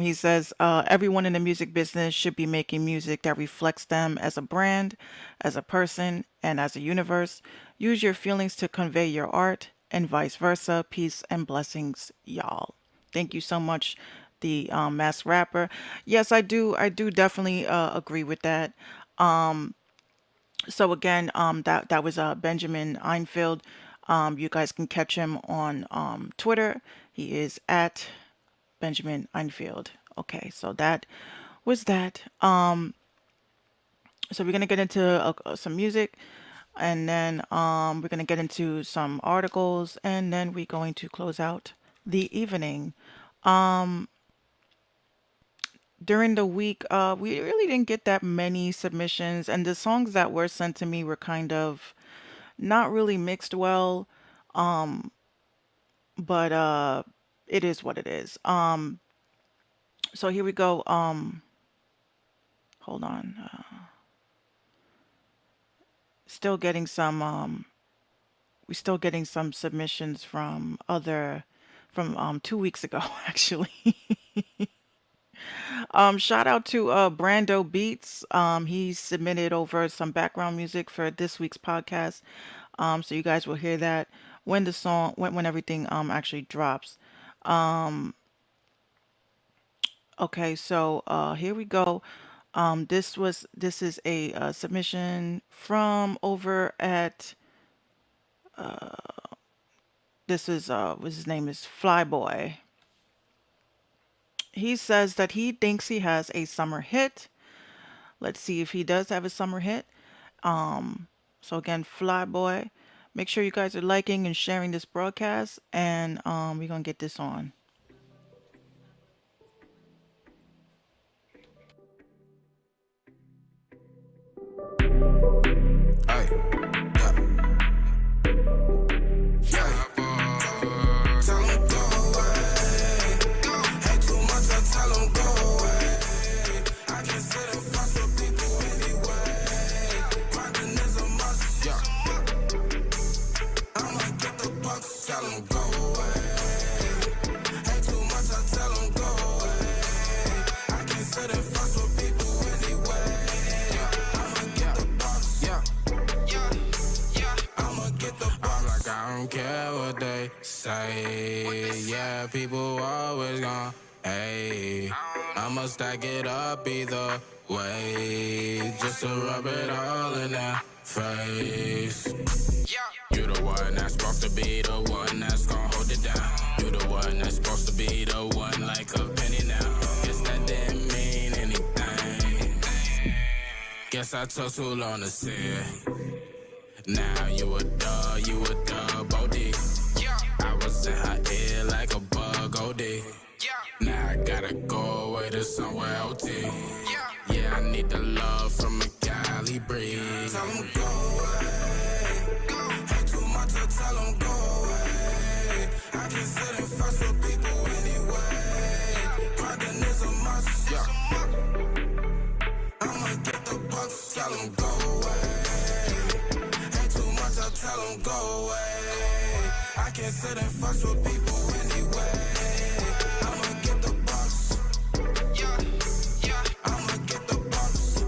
he says everyone in the music business should be making music that reflects them as a brand, as a person, and as a universe. Use your feelings to convey your art, and vice versa. Peace and blessings, y'all. Thank you so much, the mass rapper. Yes, I do. I do definitely agree with that. So again, that was Benjamin Einfield. You guys can catch him on Twitter. He is at Benjamin Einfield. Okay, so that was that. So we're gonna get into some music, and then we're gonna get into some articles, and then we're going to close out the evening. During the week, we really didn't get that many submissions, and the songs that were sent to me were kind of not really mixed well, but it is what it is. So here we go. Hold on. Still getting some. We're still getting some submissions from other, from 2 weeks ago, actually. Shout out to Brando Beats. He submitted over some background music for this week's podcast. So you guys will hear that when the song when everything actually drops. Okay, so here we go. This is a submission from over at this is what's his name is Flyboy. He says that he thinks he has a summer hit. Let's see if he does have a summer hit. So again, Flyboy, make sure you guys are liking and sharing this broadcast, and we're gonna get this on. Hey, yeah, yeah. Tell 'em go away. Hate too much, I tell 'em go away. I can sit and fuss with people anyway. Grinding is a must, yeah. I'ma get the bucks, tell 'em go away. Hate too much, I tell 'em go away. I can sit and fuss with people anyway. I'ma get the bucks, yeah. I'ma get the bucks. I'm like, I don't care what they say. Yeah, people always gon' hate. I'ma stack it up either way. Just to rub it all in their face. You the one that's supposed to be the one that's gon' hold it down. You the one that's supposed to be the one like a penny now. Guess that didn't mean anything. Guess I took too long to see it. Now you a dub, OD. I was in her ear like a bug, OD. Now I gotta go away to somewhere OT. Yeah, I need the love from a Cali breeze. Tell 'em go away. Hate too much, I tell 'em go away. I can sit and fuss with people anyway. Grinding is a must, yeah. I'ma get the bucks, tell 'em go away. I tell 'em go away. I can't sit and fuss with people anyway. I'ma get the bucks. I'ma get the bucks.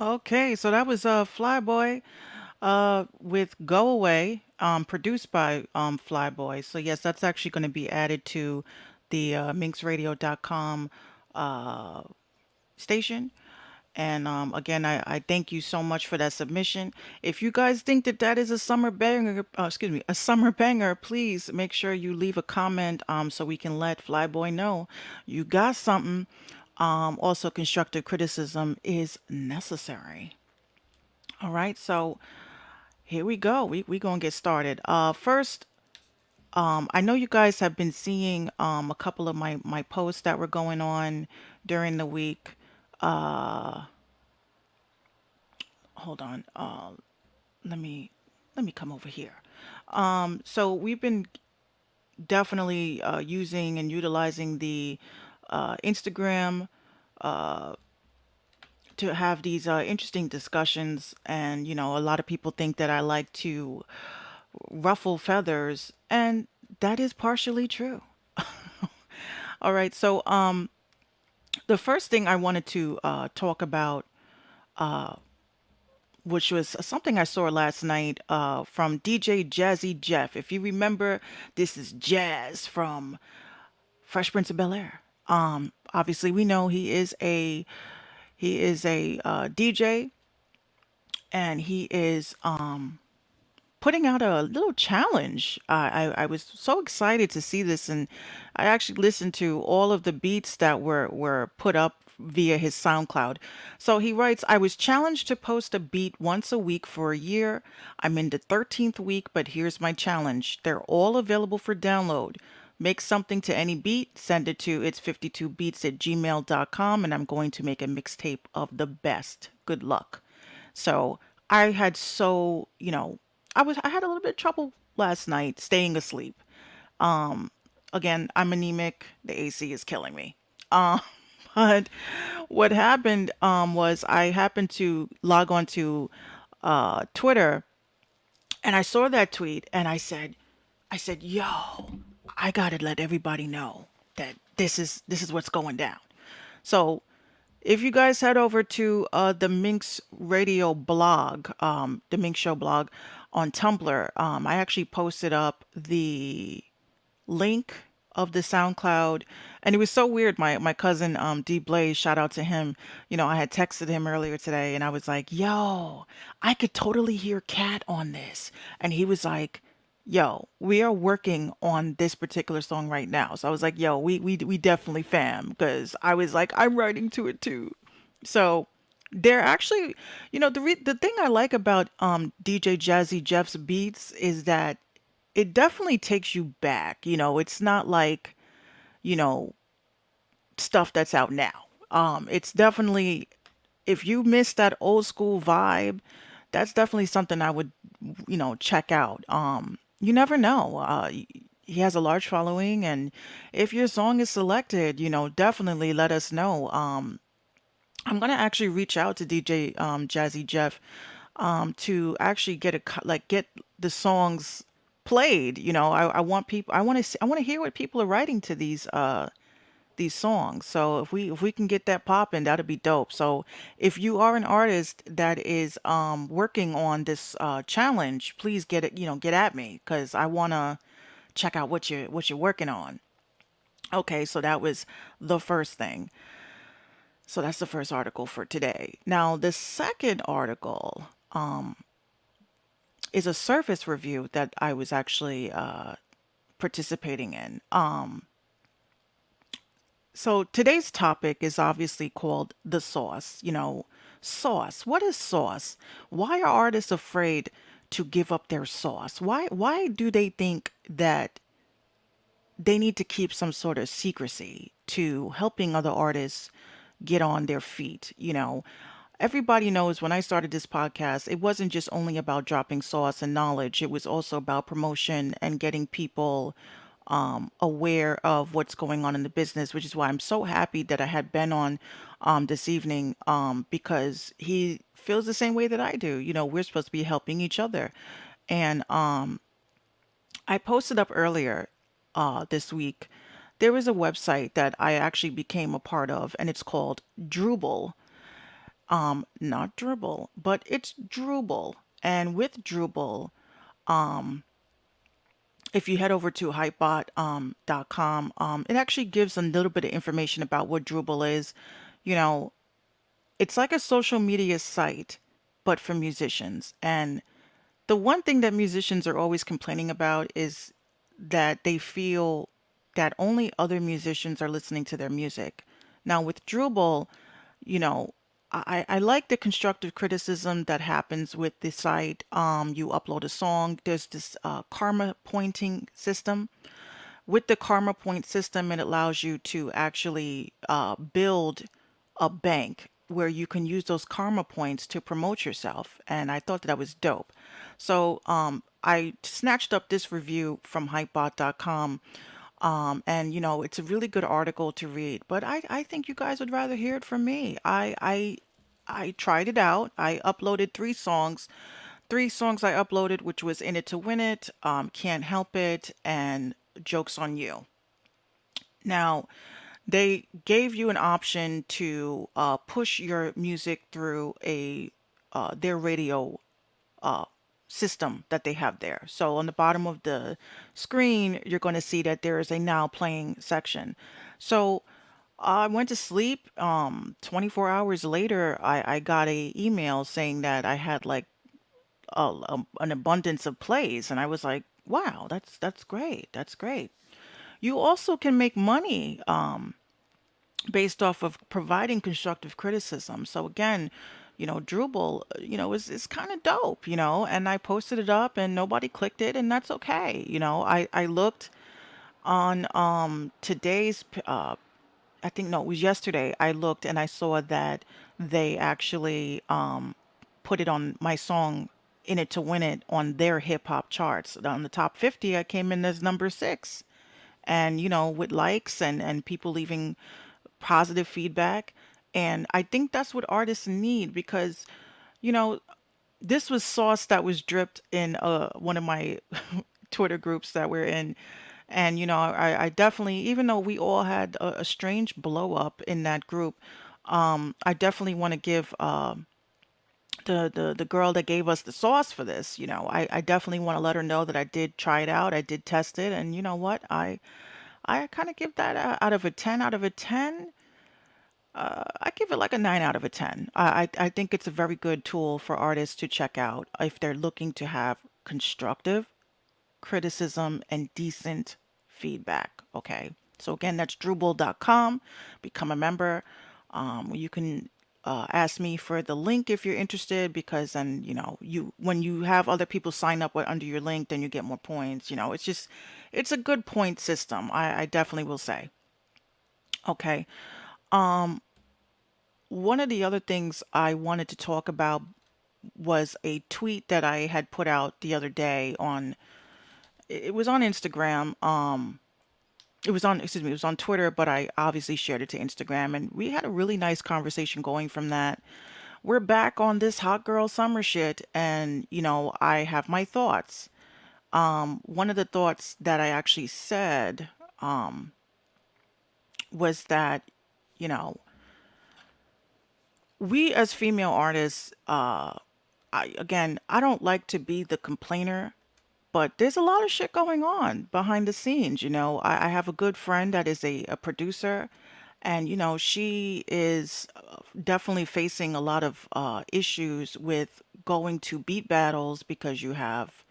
Okay, so that was Flyboy with Go Away. produced by Flyboy. So yes, that's actually going to be added to the minxradio.com station. And again, I thank you so much for that submission. If you guys think that that is a summer banger, excuse me, a summer banger, please make sure you leave a comment so we can let Flyboy know you got something. Also, constructive criticism is necessary. All right, so here we go. We gonna get started. First, I know you guys have been seeing a couple of my posts that were going on during the week. Hold on. Let me let me come over here. So we've been definitely using and utilizing the Instagram to have these interesting discussions, and a lot of people think that I like to ruffle feathers, and that is partially true. All right, so the first thing I wanted to talk about, which was something I saw last night from DJ Jazzy Jeff. If you remember, this is Jazz from Fresh Prince of Bel Air. Obviously, we know he is a DJ, and he is putting out a little challenge. I was so excited to see this, and I actually listened to all of the beats that were put up via his SoundCloud. So he writes, I was challenged to post a beat once a week for a year. I'm in the 13th week, but here's my challenge. They're all available for download. Make something to any beat, send it to it's52beats at gmail.com, and I'm going to make a mixtape of the best. Good luck. So I had I had a little bit of trouble last night staying asleep. Again, I'm anemic. The AC is killing me. But what happened was I happened to log on to Twitter, and I saw that tweet, and I said, "Yo, I gotta let everybody know that this is what's going down." So if you guys head over to the Minx Radio blog, the Minx Show blog on Tumblr, I actually posted up the link of the SoundCloud. And it was so weird. My cousin D Blaze, shout out to him. I had texted him earlier today, and I was like, "Yo, I could totally hear Cat on this." And he was like, "Yo, we are working on this particular song right now." So I was like, "Yo, we definitely fam," because I was like, "I'm writing to it too." So they're actually, the thing I like about DJ Jazzy Jeff's beats is that it definitely takes you back. It's not like, you know, stuff that's out now. It's definitely, if you miss that old school vibe, that's definitely something I would, check out. You never know. He has a large following, and if your song is selected, definitely let us know. I'm gonna actually reach out to DJ Jazzy Jeff to actually get the songs played. I want people. I want to hear what people are writing to these songs. So if we can get that popping, that'd be dope. So if you are an artist that is working on this challenge, please get at me, because I wanna check out what you're working on. Okay, so that was the first thing. So that's the first article for today. Now, the second article is a service review that I was actually participating in. So today's topic is obviously called the sauce. Sauce. What is sauce? Why are artists afraid to give up their sauce? Why do they think that they need to keep some sort of secrecy to helping other artists get on their feet? Everybody knows when I started this podcast, it wasn't just only about dropping sauce and knowledge. It was also about promotion and getting people aware of what's going on in the business, which is why I'm so happy that I had Ben on this evening, because he feels the same way that I do. We're supposed to be helping each other. And I posted up earlier this week. There was a website that I actually became a part of, and it's called Drupal. Not Dribble, but it's Drupal. And with Drupal, if you head over to hypebot.com, it actually gives a little bit of information about what Drupal is. You know, it's like a social media site, but for musicians. And the one thing that musicians are always complaining about is that they feel that only other musicians are listening to their music. Now, with Drupal, you know, I like the constructive criticism that happens with the site. You upload a song, there's this karma pointing system. With the karma point system, it allows you to actually build a bank where you can use those karma points to promote yourself. And I thought that was dope. So I snatched up this review from hypebot.com. And it's a really good article to read, but I think you guys would rather hear it from me. I tried it out. I uploaded three songs I uploaded, which was In It to Win It, Can't Help It, and Jokes on You. Now, they gave you an option to push your music through a their radio uh, system that they have there. So on the bottom of the screen, you're going to see that there is a now playing section. So I went to sleep. 24 hours later, I got a email saying that I had like an abundance of plays, and I was like, "Wow, that's great. That's great." You also can make money based off of providing constructive criticism. So again, Drupal, is kind of dope, and I posted it up and nobody clicked it, and that's okay. I looked on today's I think no, it was yesterday. I looked and I saw that they actually put it on my song In It to Win It on their hip hop charts. On the top 50, I came in as number 6. And, with likes and people leaving positive feedback. And I think that's what artists need because, you know, this was sauce that was dripped in one of my Twitter groups that we're in. And, I definitely, even though we all had a strange blow up in that group, I definitely want to give the girl that gave us the sauce for this, I definitely want to let her know that I did try it out. I did test it. And you know what? I kind of give that out of a 10 out of a 10. I give it like a 9 out of a 10. I think it's a very good tool for artists to check out if they're looking to have constructive criticism and decent feedback. Okay. So again, that's Drupal.com. Become a member. You can ask me for the link if you're interested because then, you when you have other people sign up under your link, then you get more points. It's a good point system. I definitely will say. Okay. One of the other things I wanted to talk about was a tweet that I had put out the other day on it was on Instagram. It was on, excuse me, it was on Twitter, but I obviously shared it to Instagram and we had a really nice conversation going from that. We're back on this hot girl summer shit and, I have my thoughts. One of the thoughts that I actually said was that, you know, we as female artists, I don't like to be the complainer, but there's a lot of shit going on behind the scenes. I have a good friend that is a producer, and she is definitely facing a lot of issues with going to beat battles because you have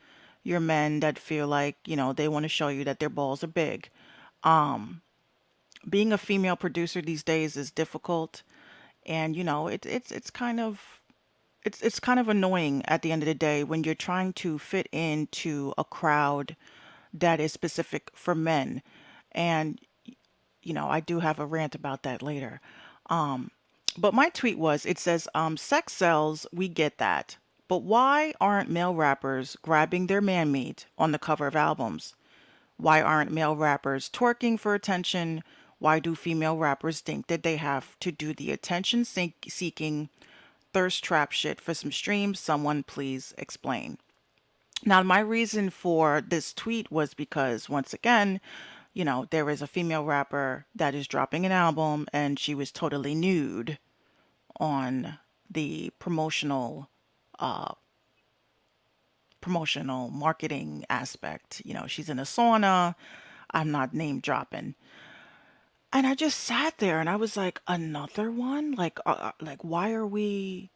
your men that feel like they want to show you that their balls are big. Being a female producer these days is difficult, and it's kind of it's kind of annoying at the end of the day when you're trying to fit into a crowd that is specific for men. And I do have a rant about that later. But my tweet was it says, sex sells, we get that. But why aren't male rappers grabbing their man meat on the cover of albums? Why aren't male rappers twerking for attention? Why do female rappers think that they have to do the attention seeking thirst trap shit for some streams? Someone please explain. Now, my reason for this tweet was because, once again, there is a female rapper that is dropping an album and she was totally nude on the promotional promotional marketing aspect. She's in a sauna. I'm not name dropping. And I just sat there and I was like, another one? Like why are we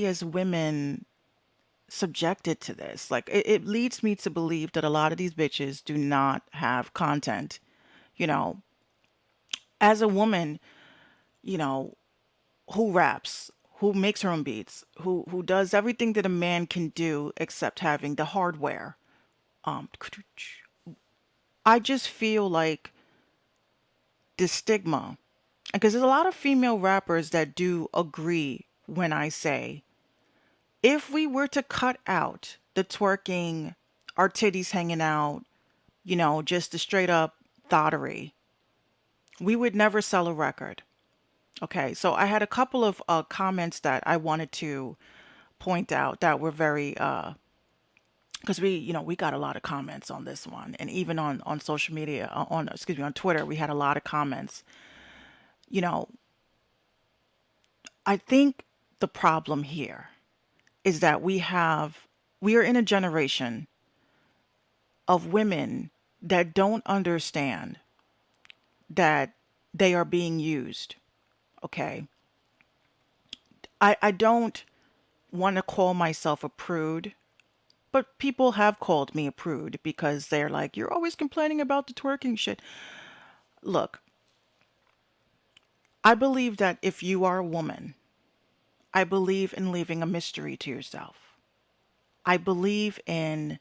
as women subjected to this? Like it leads me to believe that a lot of these bitches do not have content. You know, as a woman, you know, who raps, who makes her own beats, who does everything that a man can do except having the hardware. Um, I just feel like the stigma, because there's a lot of female rappers that do agree when I say, if we were to cut out the twerking, our titties hanging out, just the straight up thottery, we would never sell a record. Okay, so I had a couple of comments that I wanted to point out that were very because we got a lot of comments on this one, and even on social media, on excuse me, on Twitter, we had a lot of comments. You know, I think the problem here is that we are in a generation of women that don't understand that they are being used. Okay, I don't want to call myself a prude. But people have called me a prude because they're like, you're always complaining about the twerking shit. Look, I believe that if you are a woman, I believe in leaving a mystery to yourself. I believe in,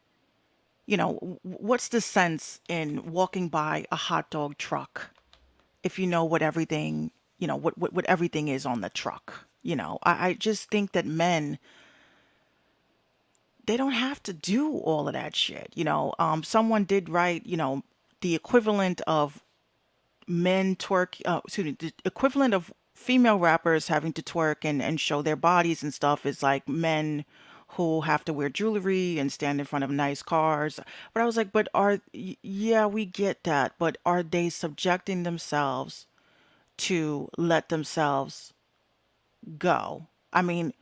what's the sense in walking by a hot dog truck if you know what everything, what everything is on the truck? I just think that men, they don't have to do all of that shit. Someone did write, the equivalent of the equivalent of female rappers having to twerk and show their bodies and stuff is like men who have to wear jewelry and stand in front of nice cars. But I was like, yeah, we get that, but are they subjecting themselves to let themselves go? I mean,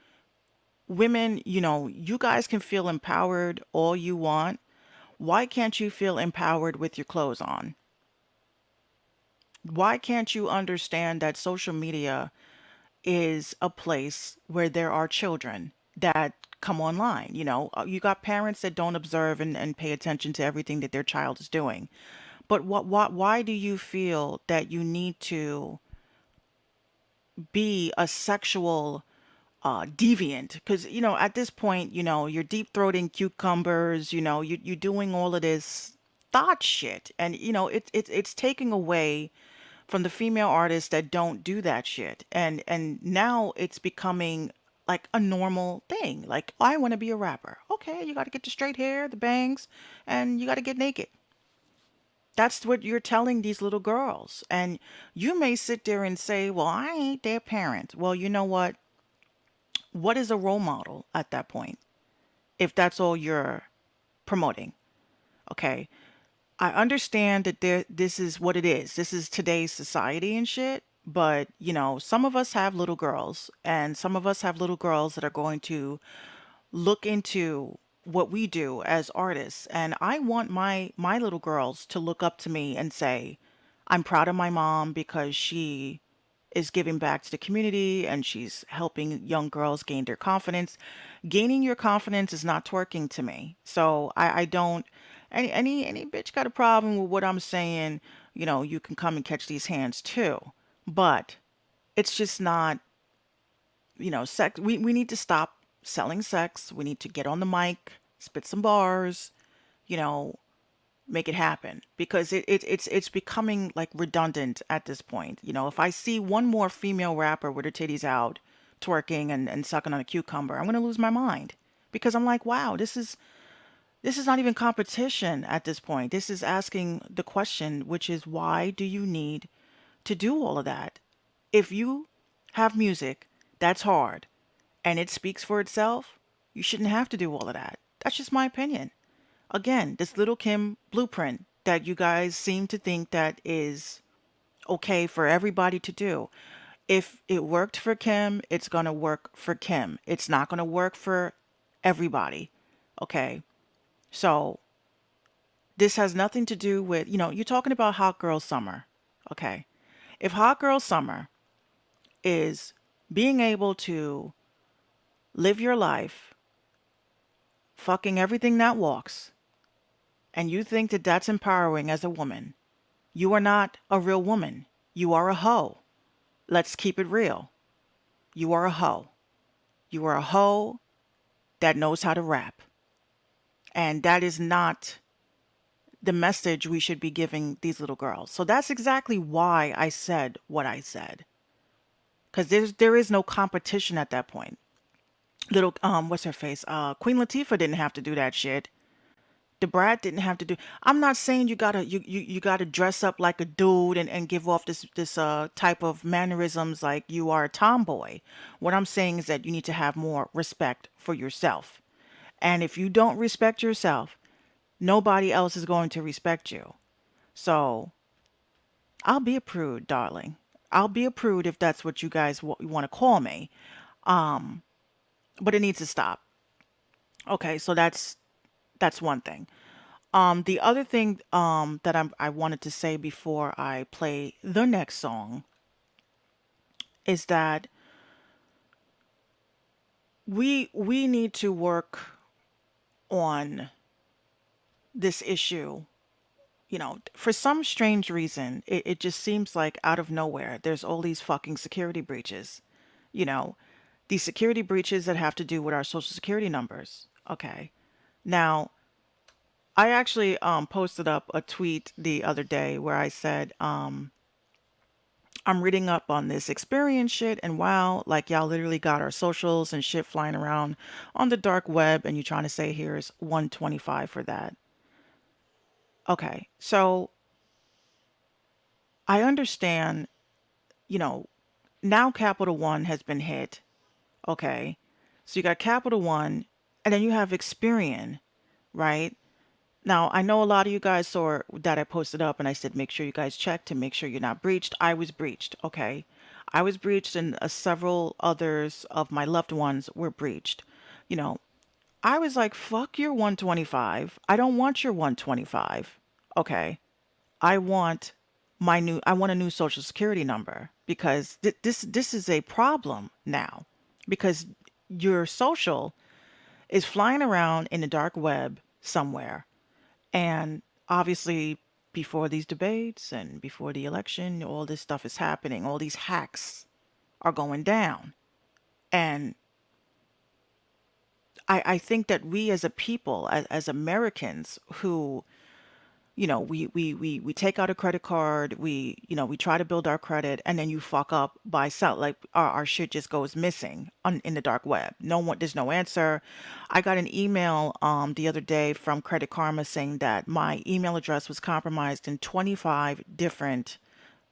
women, you guys can feel empowered all you want. Why can't you feel empowered with your clothes on? Why can't you understand that social media is a place where there are children that come online? You got parents that don't observe and pay attention to everything that their child is doing. But why do you feel that you need to be a sexual deviant? Because at this point, you're deep throating cucumbers. You're doing all of this thought shit, and it's taking away from the female artists that don't do that shit. And now it's becoming like a normal thing. Like, I want to be a rapper. Okay, you got to get the straight hair, the bangs, and you got to get naked. That's what you're telling these little girls. And you may sit there and say, well, I ain't their parent. Well, you know what? What is a role model at that point if that's all you're promoting? Okay. I understand that this is what it is. This is today's society and shit. But, some of us have little girls, and some of us have little girls that are going to look into what we do as artists. And I want my little girls to look up to me and say, I'm proud of my mom because she is giving back to the community and she's helping young girls gain their confidence. Gaining your confidence is not twerking to me. So I don't, any bitch got a problem with what I'm saying, you can come and catch these hands too. But it's just not, sex. We need to stop selling sex. We need to get on the mic, spit some bars, you know, make it happen, because it's becoming like redundant at this point. If I see one more female rapper with her titties out twerking and sucking on a cucumber, I'm gonna lose my mind, because I'm like, wow, this is not even competition at this point. This is asking the question, which is, why do you need to do all of that? If you have music that's hard and it speaks for itself, you shouldn't have to do all of that. That's just my opinion. Again, this Little Kim blueprint that you guys seem to think that is okay for everybody to do. If it worked for Kim, it's going to work for Kim. It's not going to work for everybody. Okay. So this has nothing to do with, you're talking about hot girl summer. Okay. If hot girl summer is being able to live your life, fucking everything that walks, and you think that that's empowering as a woman, you are not a real woman. You are a hoe. Let's keep it real. You are a hoe. You are a hoe that knows how to rap. And that is not the message we should be giving these little girls. So that's exactly why I said what I said. Because there is no competition at that point. Little what's her face? Queen Latifah didn't have to do that shit. The brat didn't have to do. I'm not saying you gotta dress up like a dude and give off this type of mannerisms like you are a tomboy. What I'm saying is that you need to have more respect for yourself. And if you don't respect yourself, nobody else is going to respect you. So I'll be a prude, darling. I'll be a prude if that's what you guys want to call me. Um, but it needs to stop. Okay, so that's one thing. The other thing that I wanted to say before I play the next song is that we need to work on this issue. For some strange reason, it just seems like out of nowhere, there's all these fucking security breaches. You know, these security breaches that have to do with our social security numbers. Okay. Now, I actually posted up a tweet the other day where I said, I'm reading up on this experience shit, and wow, like y'all literally got our socials and shit flying around on the dark web, and you're trying to say here's 125 for that. Okay, so I understand, you know, now Capital One has been hit. Okay, so you got Capital One, and then you have Experian, right? Now, I know a lot of you guys saw that I posted up and I said, make sure you guys check to make sure you're not breached. I was breached, okay? I was breached and several others of my loved ones were breached. You know, I was like, fuck your 125. I don't want your 125, okay? I want I want a new social security number because this is a problem now because your social is flying around in the dark web somewhere. And obviously, before these debates and before the election, all this stuff is happening. All these hacks are going down. And I think that we as a people, as Americans who, we take out a credit card, we try to build our credit, and then you fuck up by sell. Like our shit just goes missing in the dark web. No one, there's no answer. I got an email the other day from Credit Karma saying that my email address was compromised in 25 different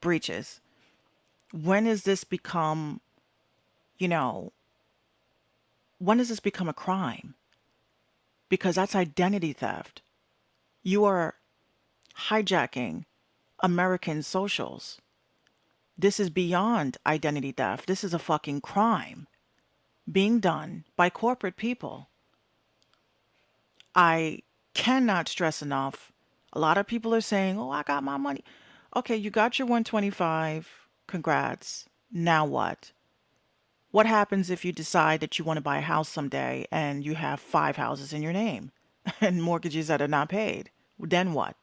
breaches. When does this become, you know, when does this become a crime? Because that's identity theft. You are hijacking American socials. This is beyond identity theft. This is a fucking crime being done by corporate people. I cannot stress enough. A lot of people are saying, oh, I got my money. Okay, you got your 125. Congrats. Now what? What happens if you decide that you want to buy a house someday and you have 5 houses in your name and mortgages that are not paid? Then what?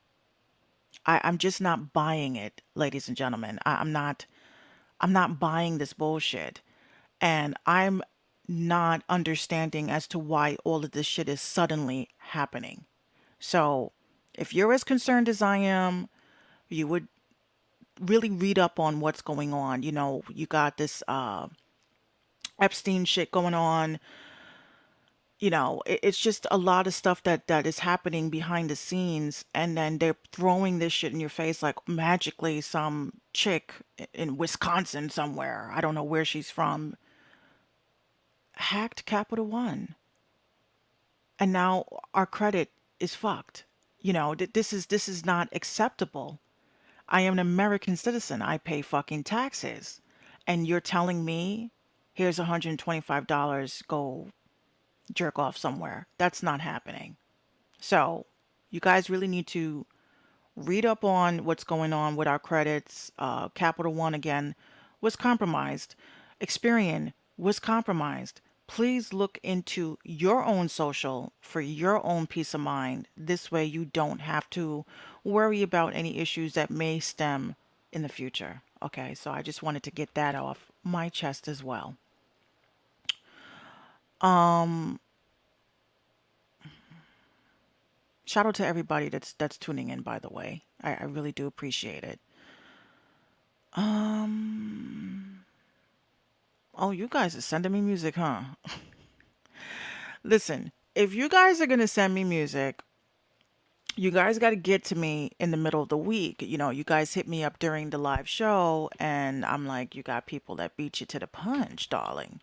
I'm just not buying it, ladies and gentlemen. I'm not buying this bullshit. And I'm not understanding as to why all of this shit is suddenly happening. So, if you're as concerned as I am, you would really read up on what's going on. You got this Epstein shit going on. It's just a lot of stuff that is happening behind the scenes, and then they're throwing this shit in your face like magically some chick in Wisconsin somewhere, I don't know where she's from, hacked Capital One, and now our credit is fucked. This is not acceptable. I am an American citizen. I pay fucking taxes. And you're telling me, here's $125, go jerk off somewhere. That's not happening. So, you guys really need to read up on what's going on with our credits. Capital One, again, was compromised. Experian was compromised. Please look into your own social for your own peace of mind. This way, you don't have to worry about any issues that may stem in the future. Okay, so I just wanted to get that off my chest as well. Shout out to everybody that's tuning in, by the way. I really do appreciate it. Oh, you guys are sending me music, huh? Listen, if you guys are gonna send me music, you guys got to get to me in the middle of the week. You guys hit me up during the live show, and I'm like, you got people that beat you to the punch, darling.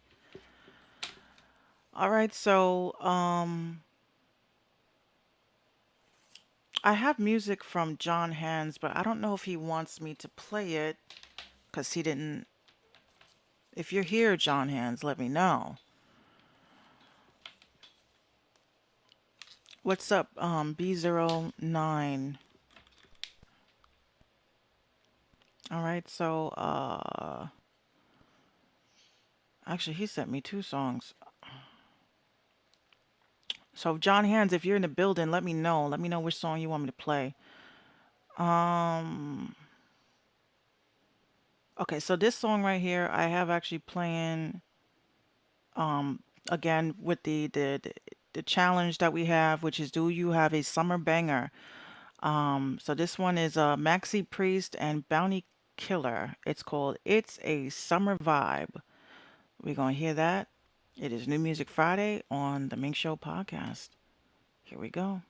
All right, so I have music from John Hands, but I don't know if he wants me to play it because he didn't. If you're here, John Hands, let me know. What's up, B09? All right, so actually he sent me two songs. So John Hands, if you're in the building, let me know. Let me know which song you want me to play. Um okay, so this song right here I have actually playing again with the challenge that we have, which is, do you have a summer banger? So this one is Maxi Priest and Bounty Killer. It's called It's a Summer Vibe. We're going to hear that. It is New Music Friday on the Mink Show podcast. Here we go.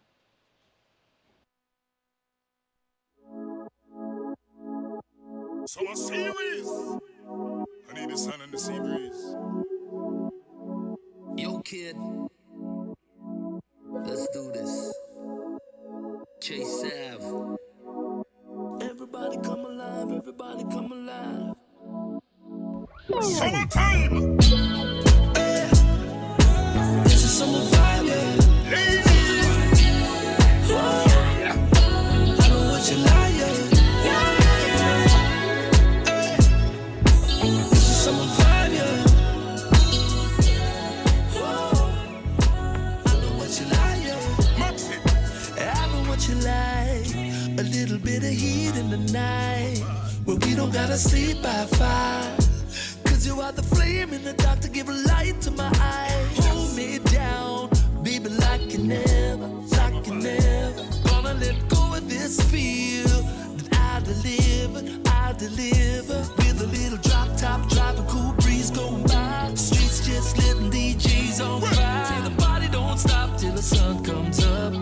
Summer series. I need the sun and the sea breeze. Yo, kid, let's do this. Chase Ave. Everybody come alive, everybody come alive. Summertime. It's a summer vibe, yeah. Ladies. I know what you like, yeah. It's a summer vibe, yeah. I know what you like, yeah. Maxi. I know what you like. A little bit of heat in the night, where we don't gotta sleep by 5. Cause you are the flame in the dark to give a light to my eyes. Hold me down, baby, like you never, like you never. Gonna let go of this feel that I deliver. With a little drop top, driving cool breeze going by. Streets just letting DJs on fire. Till the party don't stop till the sun comes up.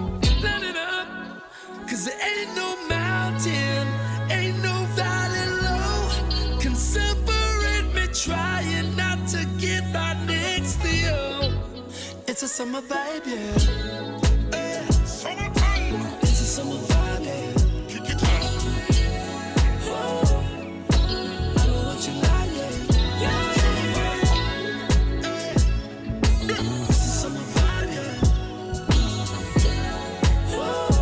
Light it up. Cause there ain't no mountain, ain't no valley low can separate me, trying not to get right next to you. It's a summer vibe, yeah. Summertime. It's a summer vibe, yeah. Kick it out. Oh, I know what you like, yeah. It's a summer vibe, yeah. Oh,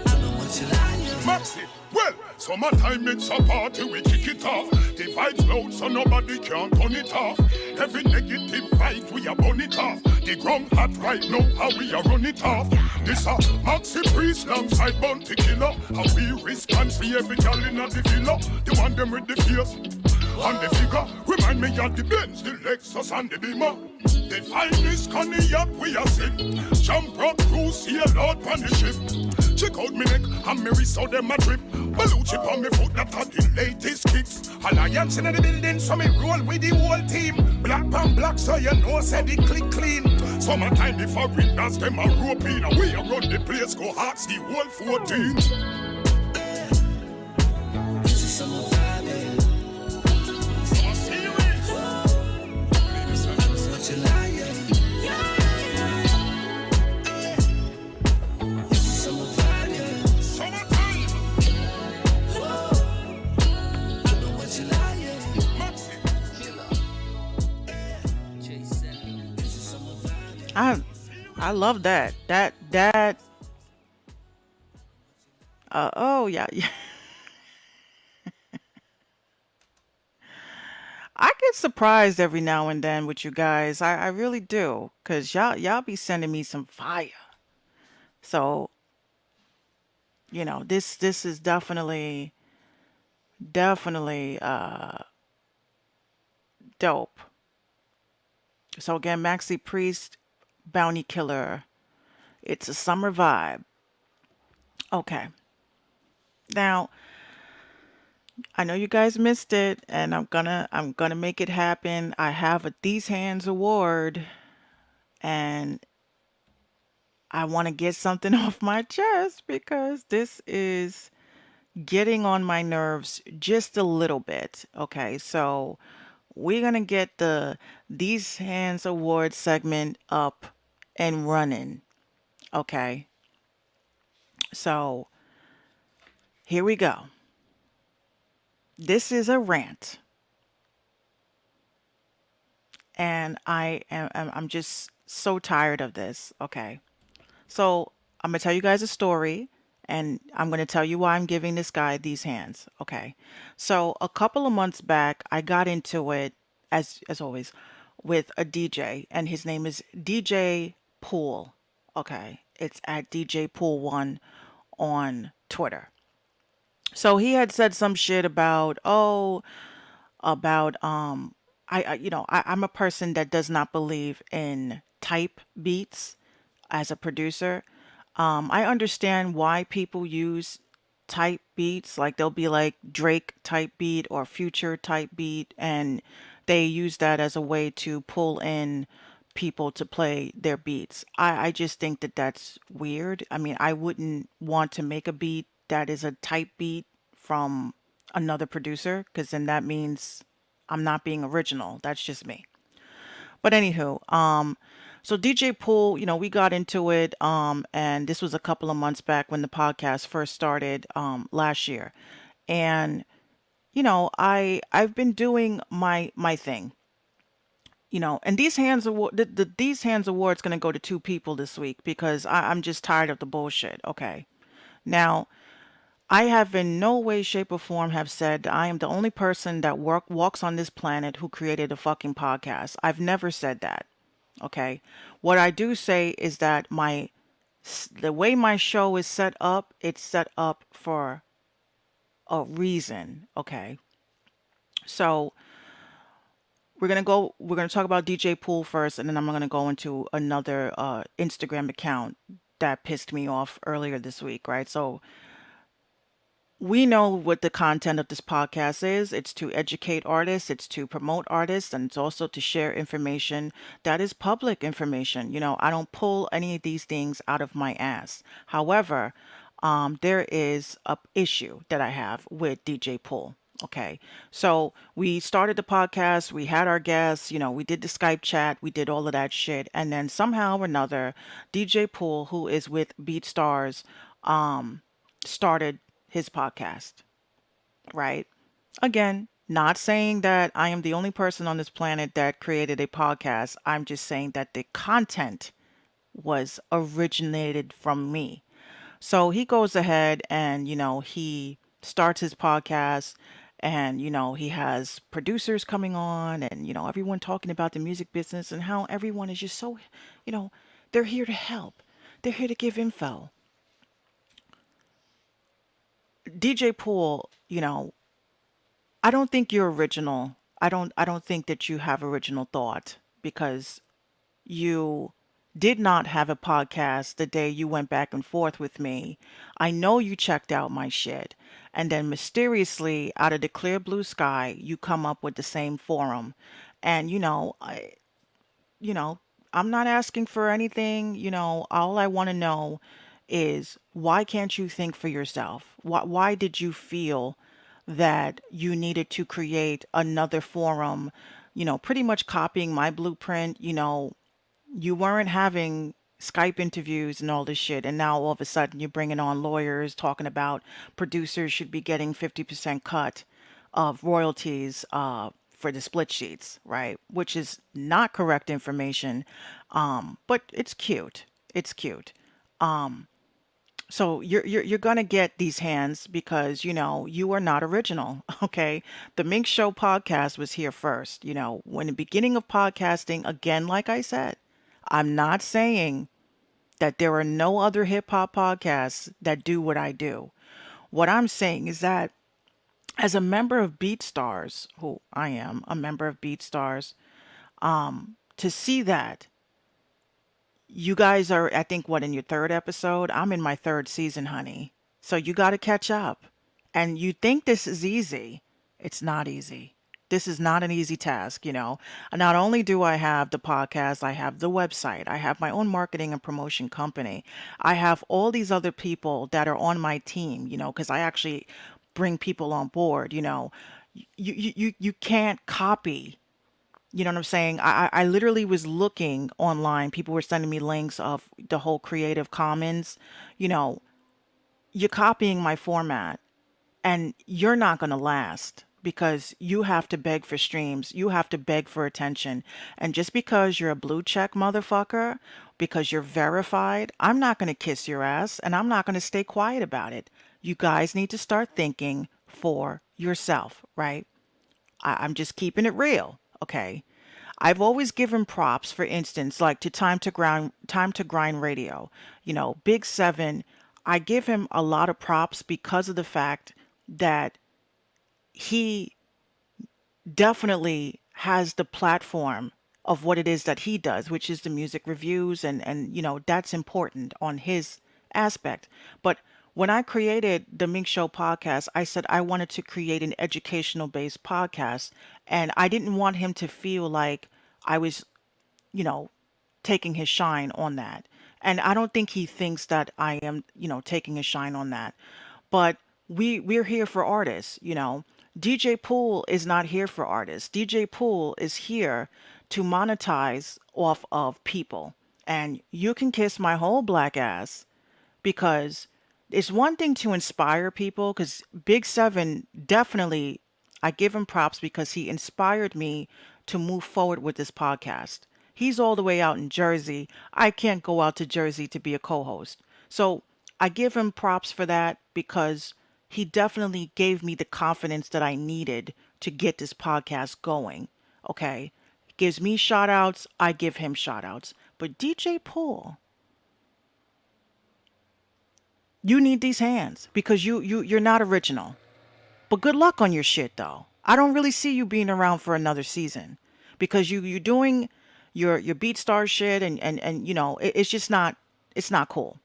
I know what you like, yeah. Maxi. Well, summertime it's a party, we kick it off. The vibes loud so nobody can turn it off. Every negative vibe we are burn it off. The ground hot right now, how we are run it off. This a Maxi Priest alongside Bounty Killer. How we response for every gal in the villa. The one them with the face and the figure. Remind me of the Benz, the Lexus and the Beamer. The finest cognac we are sip. Jump rock cruise, see a lot on the ship. Check out me neck and me wrist out them a trip. Baloo chip on me foot, that are the latest kicks. Alliance in the building, so me roll with the whole team. Black pan black, so you know said it click clean. Summertime before windows, them a rope in. We a run the place, go hard, the whole 14. It's a summer vibe, yeah. Summer series. What you like, yeah. It's a summer vibe, yeah. Summertime. I know what you like, yeah. Maxi. Chase that. It's a summer vibe. I love that. That. Oh yeah, yeah. I get surprised every now and then with you guys. I really do, cause y'all be sending me some fire. So this is definitely dope. So again, Maxi Priest, Bounty Killer. It's a summer vibe. Okay. Now, I know you guys missed it, and I'm gonna make it happen. I have a These Hands award, and I want to get something off my chest because this is getting on my nerves just a little bit. Okay, so we're gonna get the These Hands award segment up and running. Okay, so here we go. This is a rant, and I'm just so tired of this. Okay. So I'm gonna tell you guys a story, and I'm gonna tell you why I'm giving this guy these hands. Okay. So a couple of months back, I got into it as always with a DJ, and his name is DJ Pool. Okay. It's at DJ Pool One on Twitter. So he had said some shit about about I'm a person that does not believe in type beats as a producer. I understand why people use type beats, like they'll be like Drake type beat or Future type beat, and they use that as a way to pull in people to play their beats. I just think that that's weird. I mean, I wouldn't want to make a beat that is a type beat from another producer because then that means I'm not being original. That's just me. But anywho, so DJ Pool, we got into it, and this was a couple of months back when the podcast first started, last year, and I've been doing my thing, and these hands award's gonna go to two people this week because I'm just tired of the bullshit. Okay, now I have in no way, shape, or form have said I am the only person that walks on this planet who created a fucking podcast. I've never said that. Okay. What I do say is that the way my show is set up, it's set up for a reason. Okay. So we're gonna talk about DJ Pool first, and then I'm gonna go into another Instagram account that pissed me off earlier this week, right? So we know what the content of this podcast is. It's to educate artists, it's to promote artists, and it's also to share information that is public information. I don't pull any of these things out of my ass. However, there is a issue that I have with DJ Pool. Okay, so we started the podcast, we had our guests, we did the Skype chat, we did all of that shit, and then somehow or another, DJ Pool, who is with BeatStars, started his podcast, right? Again, not saying that I am the only person on this planet that created a podcast. I'm just saying that the content was originated from me. So he goes ahead and, he starts his podcast and, he has producers coming on and, everyone talking about the music business and how everyone is just so, you know, they're here to help. They're here to give info. DJ Pool, I don't think you're original. I don't think that you have original thought because you did not have a podcast the day you went back and forth with me. I know you checked out my shit. And then mysteriously, out of the clear blue sky, you come up with the same forum. And you know, I'm not asking for anything. All I want to know is why can't you think for yourself? Why did you feel that you needed to create another forum, pretty much copying my blueprint? You weren't having Skype interviews and all this shit, and now all of a sudden you're bringing on lawyers talking about producers should be getting 50% cut of royalties for the split sheets, right? Which is not correct information, but it's cute. It's cute. So you're gonna get these hands because you are not original. Okay, the Mink Show podcast was here first. When the beginning of podcasting, again, like I said, I'm not saying that there are no other hip hop podcasts that do what I do. What I'm saying is that as a member of BeatStars, who I am a member of BeatStars, to see that you guys are, I think, what, in your third episode? I'm in my third season, honey. So you got to catch up. And you think this is easy. It's not easy. This is not an easy task. Not only do I have the podcast, I have the website, I have my own marketing and promotion company. I have all these other people that are on my team, because I actually bring people on board. You can't copy. You know what I'm saying? I literally was looking online. People were sending me links of the whole Creative Commons. You know, you're copying my format and you're not going to last because you have to beg for streams. You have to beg for attention. And just because you're a blue check motherfucker, because you're verified, I'm not going to kiss your ass and I'm not going to stay quiet about it. You guys need to start thinking for yourself, right? I'm just keeping it real, okay? I've always given props, for instance, like to Time to Grind Radio. Big Seven, I give him a lot of props because of the fact that he definitely has the platform of what it is that he does, which is the music reviews, and that's important on his aspect. But when I created the Mink Show podcast, I said I wanted to create an educational based podcast, and I didn't want him to feel like I was, you know, taking his shine on that. And I don't think he thinks that I am, taking his shine on that. But we're here for artists. DJ Pool is not here for artists. DJ Pool is here to monetize off of people. And you can kiss my whole black ass because it's one thing to inspire people because Big Seven definitely, I give him props because he inspired me to move forward with this podcast. He's all the way out in Jersey. I can't go out to Jersey to be a co-host. So I give him props for that because he definitely gave me the confidence that I needed to get this podcast going. Okay. Gives me shout outs, I give him shout outs. But DJ Pool, you need these hands because you're not original. But good luck on your shit though. I don't really see you being around for another season because you're doing your Beat Star shit and it's just not, it's not cool.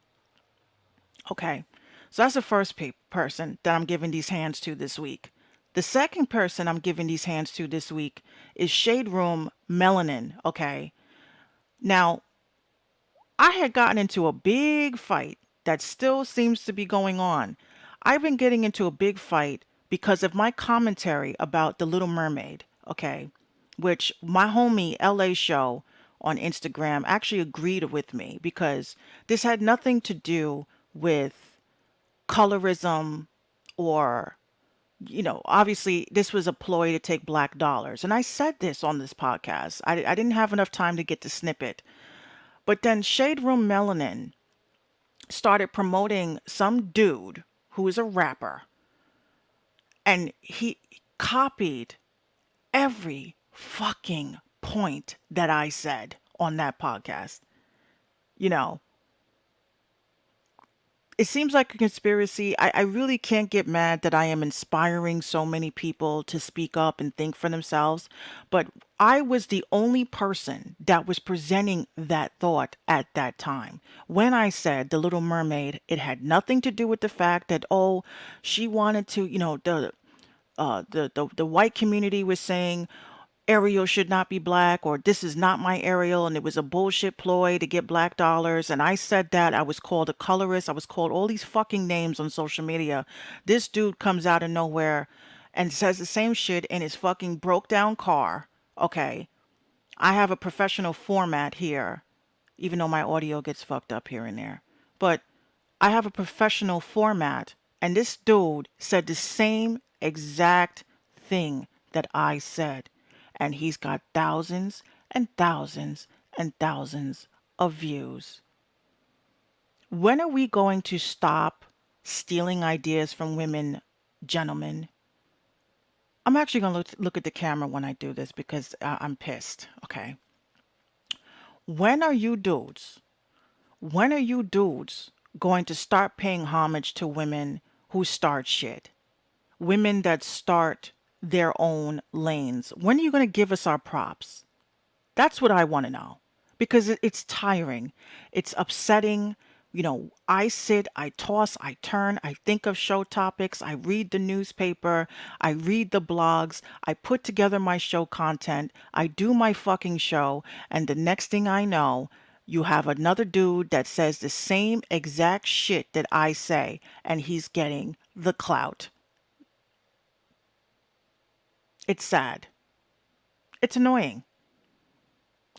Okay. So that's the first person that I'm giving these hands to this week. The second person I'm giving these hands to this week is Shade Room Melanin. Okay. Now, I had gotten into a big fight that still seems to be going on. I've been getting into a big fight because of my commentary about The Little Mermaid, okay? Which my homie LA Show on Instagram actually agreed with me because this had nothing to do with colorism or, obviously this was a ploy to take black dollars. And I said this on this podcast. I didn't have enough time to get the snippet. But then Shade Room Melanin started promoting some dude who is a rapper, and he copied every fucking point that I said on that podcast. You know, it seems like a conspiracy. I really can't get mad that I am inspiring so many people to speak up and think for themselves. But I was the only person that was presenting that thought at that time. When I said The Little Mermaid, it had nothing to do with the fact that, oh, she wanted to, the white community was saying Ariel should not be black or this is not my Ariel and it was a bullshit ploy to get black dollars. And I said that I was called a colorist. I was called all these fucking names on social media. This dude comes out of nowhere and says the same shit in his fucking broke down car. Okay. I have a professional format here, even though my audio gets fucked up here and there. But I have a professional format, and this dude said the same exact thing that I said. And he's got thousands and thousands and thousands of views. When are we going to stop stealing ideas from women, gentlemen? I'm actually going to look at the camera when I do this because I'm pissed. Okay. When are you dudes, when are you dudes going to start paying homage to women who start shit? Women that start their own lanes. When are you going to give us our props? That's what I want to know because it's tiring. It's upsetting. I sit, I toss, I turn, I think of show topics, I read the newspaper, I read the blogs, I put together my show content, I do my fucking show, and the next thing I know, you have another dude that says the same exact shit that I say, and he's getting the clout. It's sad. It's annoying.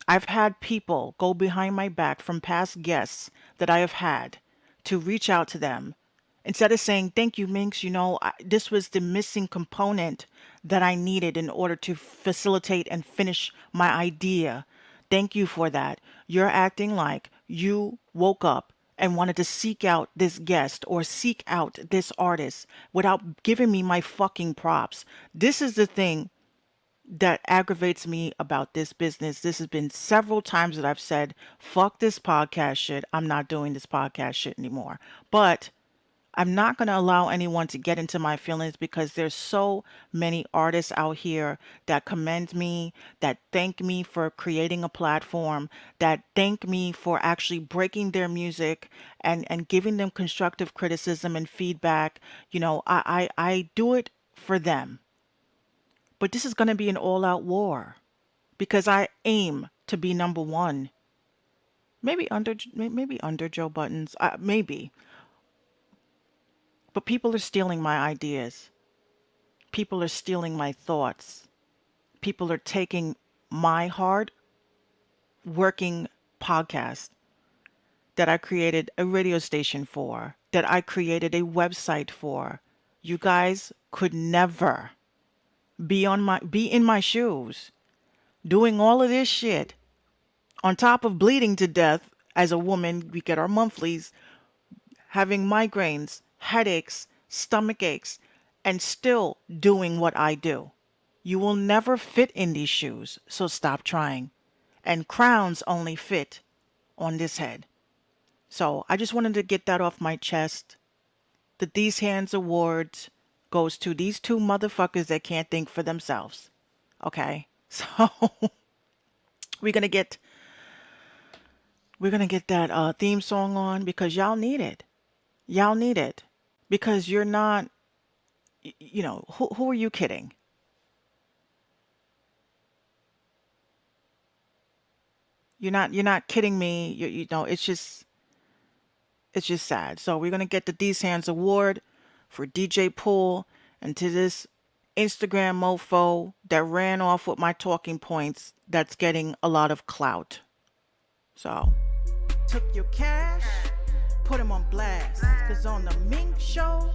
I've had people go behind my back from past guests that I have had to reach out to them. Instead of saying, thank you, Minx, this was the missing component that I needed in order to facilitate and finish my idea. Thank you for that. You're acting like you woke up and wanted to seek out this guest or seek out this artist without giving me my fucking props. This is the thing that aggravates me about this business. This has been several times that I've said, fuck this podcast shit. I'm not doing this podcast shit anymore. But I'm not going to allow anyone to get into my feelings because there's so many artists out here that commend me, that thank me for creating a platform, that thank me for actually breaking their music and giving them constructive criticism and feedback. I do it for them. But this is going to be an all out war because I aim to be number one. Maybe under Joe Buttons, maybe. But people are stealing my ideas. People are stealing my thoughts. People are taking my hard working podcast that I created a radio station for, that I created a website for. You guys could never be in my shoes doing all of this shit on top of bleeding to death. As a woman, we get our monthlies, having migraines, headaches, stomach aches, and still doing what I do. You will never fit in these shoes, so stop trying. And crowns only fit on this head. So I just wanted to get that off my chest. The These Hands Awards goes to these two motherfuckers that can't think for themselves. Okay? So we're gonna get that theme song on because y'all need it. Y'all need it because you're not, who are you kidding? You're not kidding me. It's just sad. So we're gonna get the These Hands Award for DJ Pool and to this Instagram mofo that ran off with my talking points that's getting a lot of clout. So took your cash, put them on blast. Cause on the Mink Show,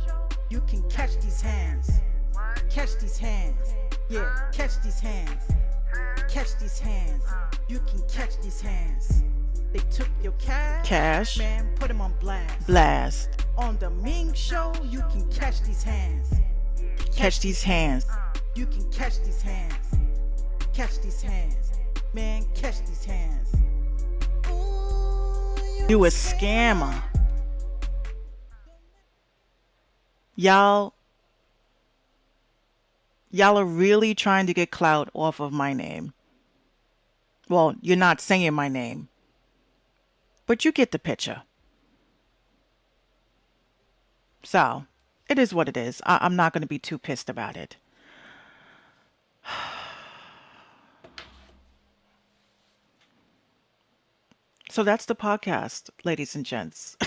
you can catch these hands. Catch these hands. Yeah, catch these hands. Catch these hands. You can catch these hands. They took your cash, man, put them on blast. On the Mink Show, you can catch these hands. Catch these hands. You can catch these hands. Catch these hands. Man, catch these hands. You a scammer. Y'all are really trying to get clout off of my name. Well, you're not saying my name, but you get the picture. So, it is what it is. I'm not going to be too pissed about it. So that's the podcast, ladies and gents.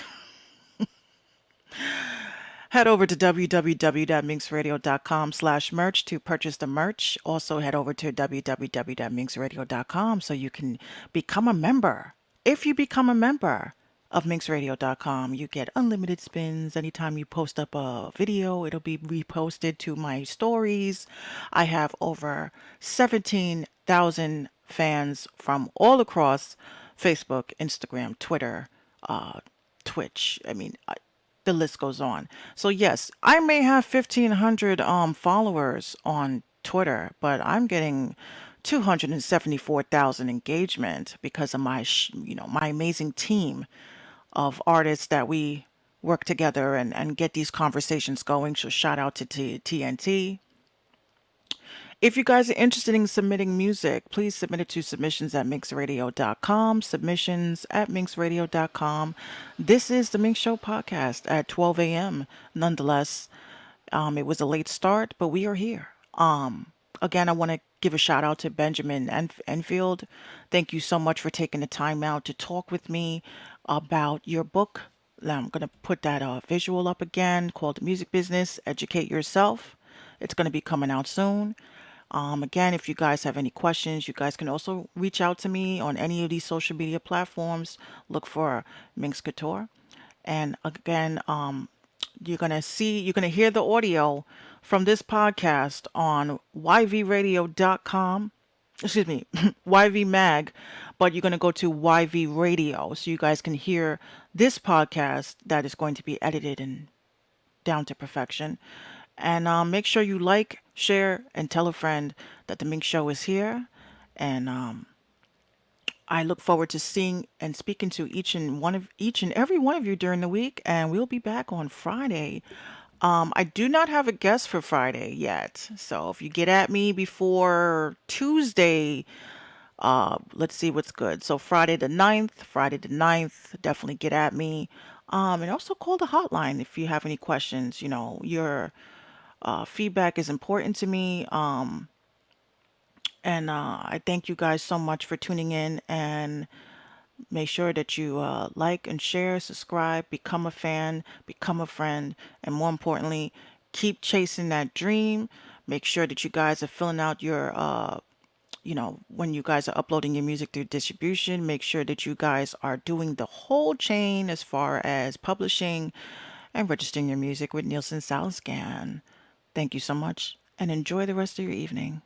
Head over to www.minxradio.com/merch to purchase the merch. Also head over to www.minxradio.com so you can become a member. If you become a member of minxradio.com, you get unlimited spins. Anytime you post up a video, it'll be reposted to my stories. I have over 17,000 fans from all across Facebook, Instagram, Twitter, Twitch. I mean, the list goes on. So yes, I may have 1,500 followers on Twitter, but I'm getting 274,000 engagement because of my my amazing team of artists that we work together and get these conversations going. So shout out to TNT. If you guys are interested in submitting music, please submit it to submissions at minxradio.com. Submissions at minxradio.com. This is the Minx Show podcast at 12 a.m. Nonetheless, it was a late start, but we are here. Again, I want to give a shout out to Benjamin Enfield. Thank you so much for taking the time out to talk with me about your book. I'm going to put that visual up again called The Music Business Educate Yourself. It's going to be coming out soon. Again, if you guys have any questions, you guys can also reach out to me on any of these social media platforms. Look for Minx Couture. And again, you're gonna hear the audio from this podcast on yvradio.com. Excuse me, YV Mag, but you're gonna go to YV Radio so you guys can hear this podcast that is going to be edited and down to perfection. And make sure you like, share, and tell a friend that the Mink Show is here. And I look forward to seeing and speaking to each and every one of you during the week. And we'll be back on Friday. I do not have a guest for Friday yet. So if you get at me before Tuesday, let's see what's good. So Friday the ninth, definitely get at me. And also call the hotline if you have any questions. You know, your feedback is important to me. And I thank you guys so much for tuning in. And make sure that you like and share, subscribe, become a fan, become a friend. And more importantly, keep chasing that dream. Make sure that you guys are filling out your, when you guys are uploading your music through distribution, make sure that you guys are doing the whole chain as far as publishing and registering your music with Nielsen SoundScan. Thank you so much and enjoy the rest of your evening.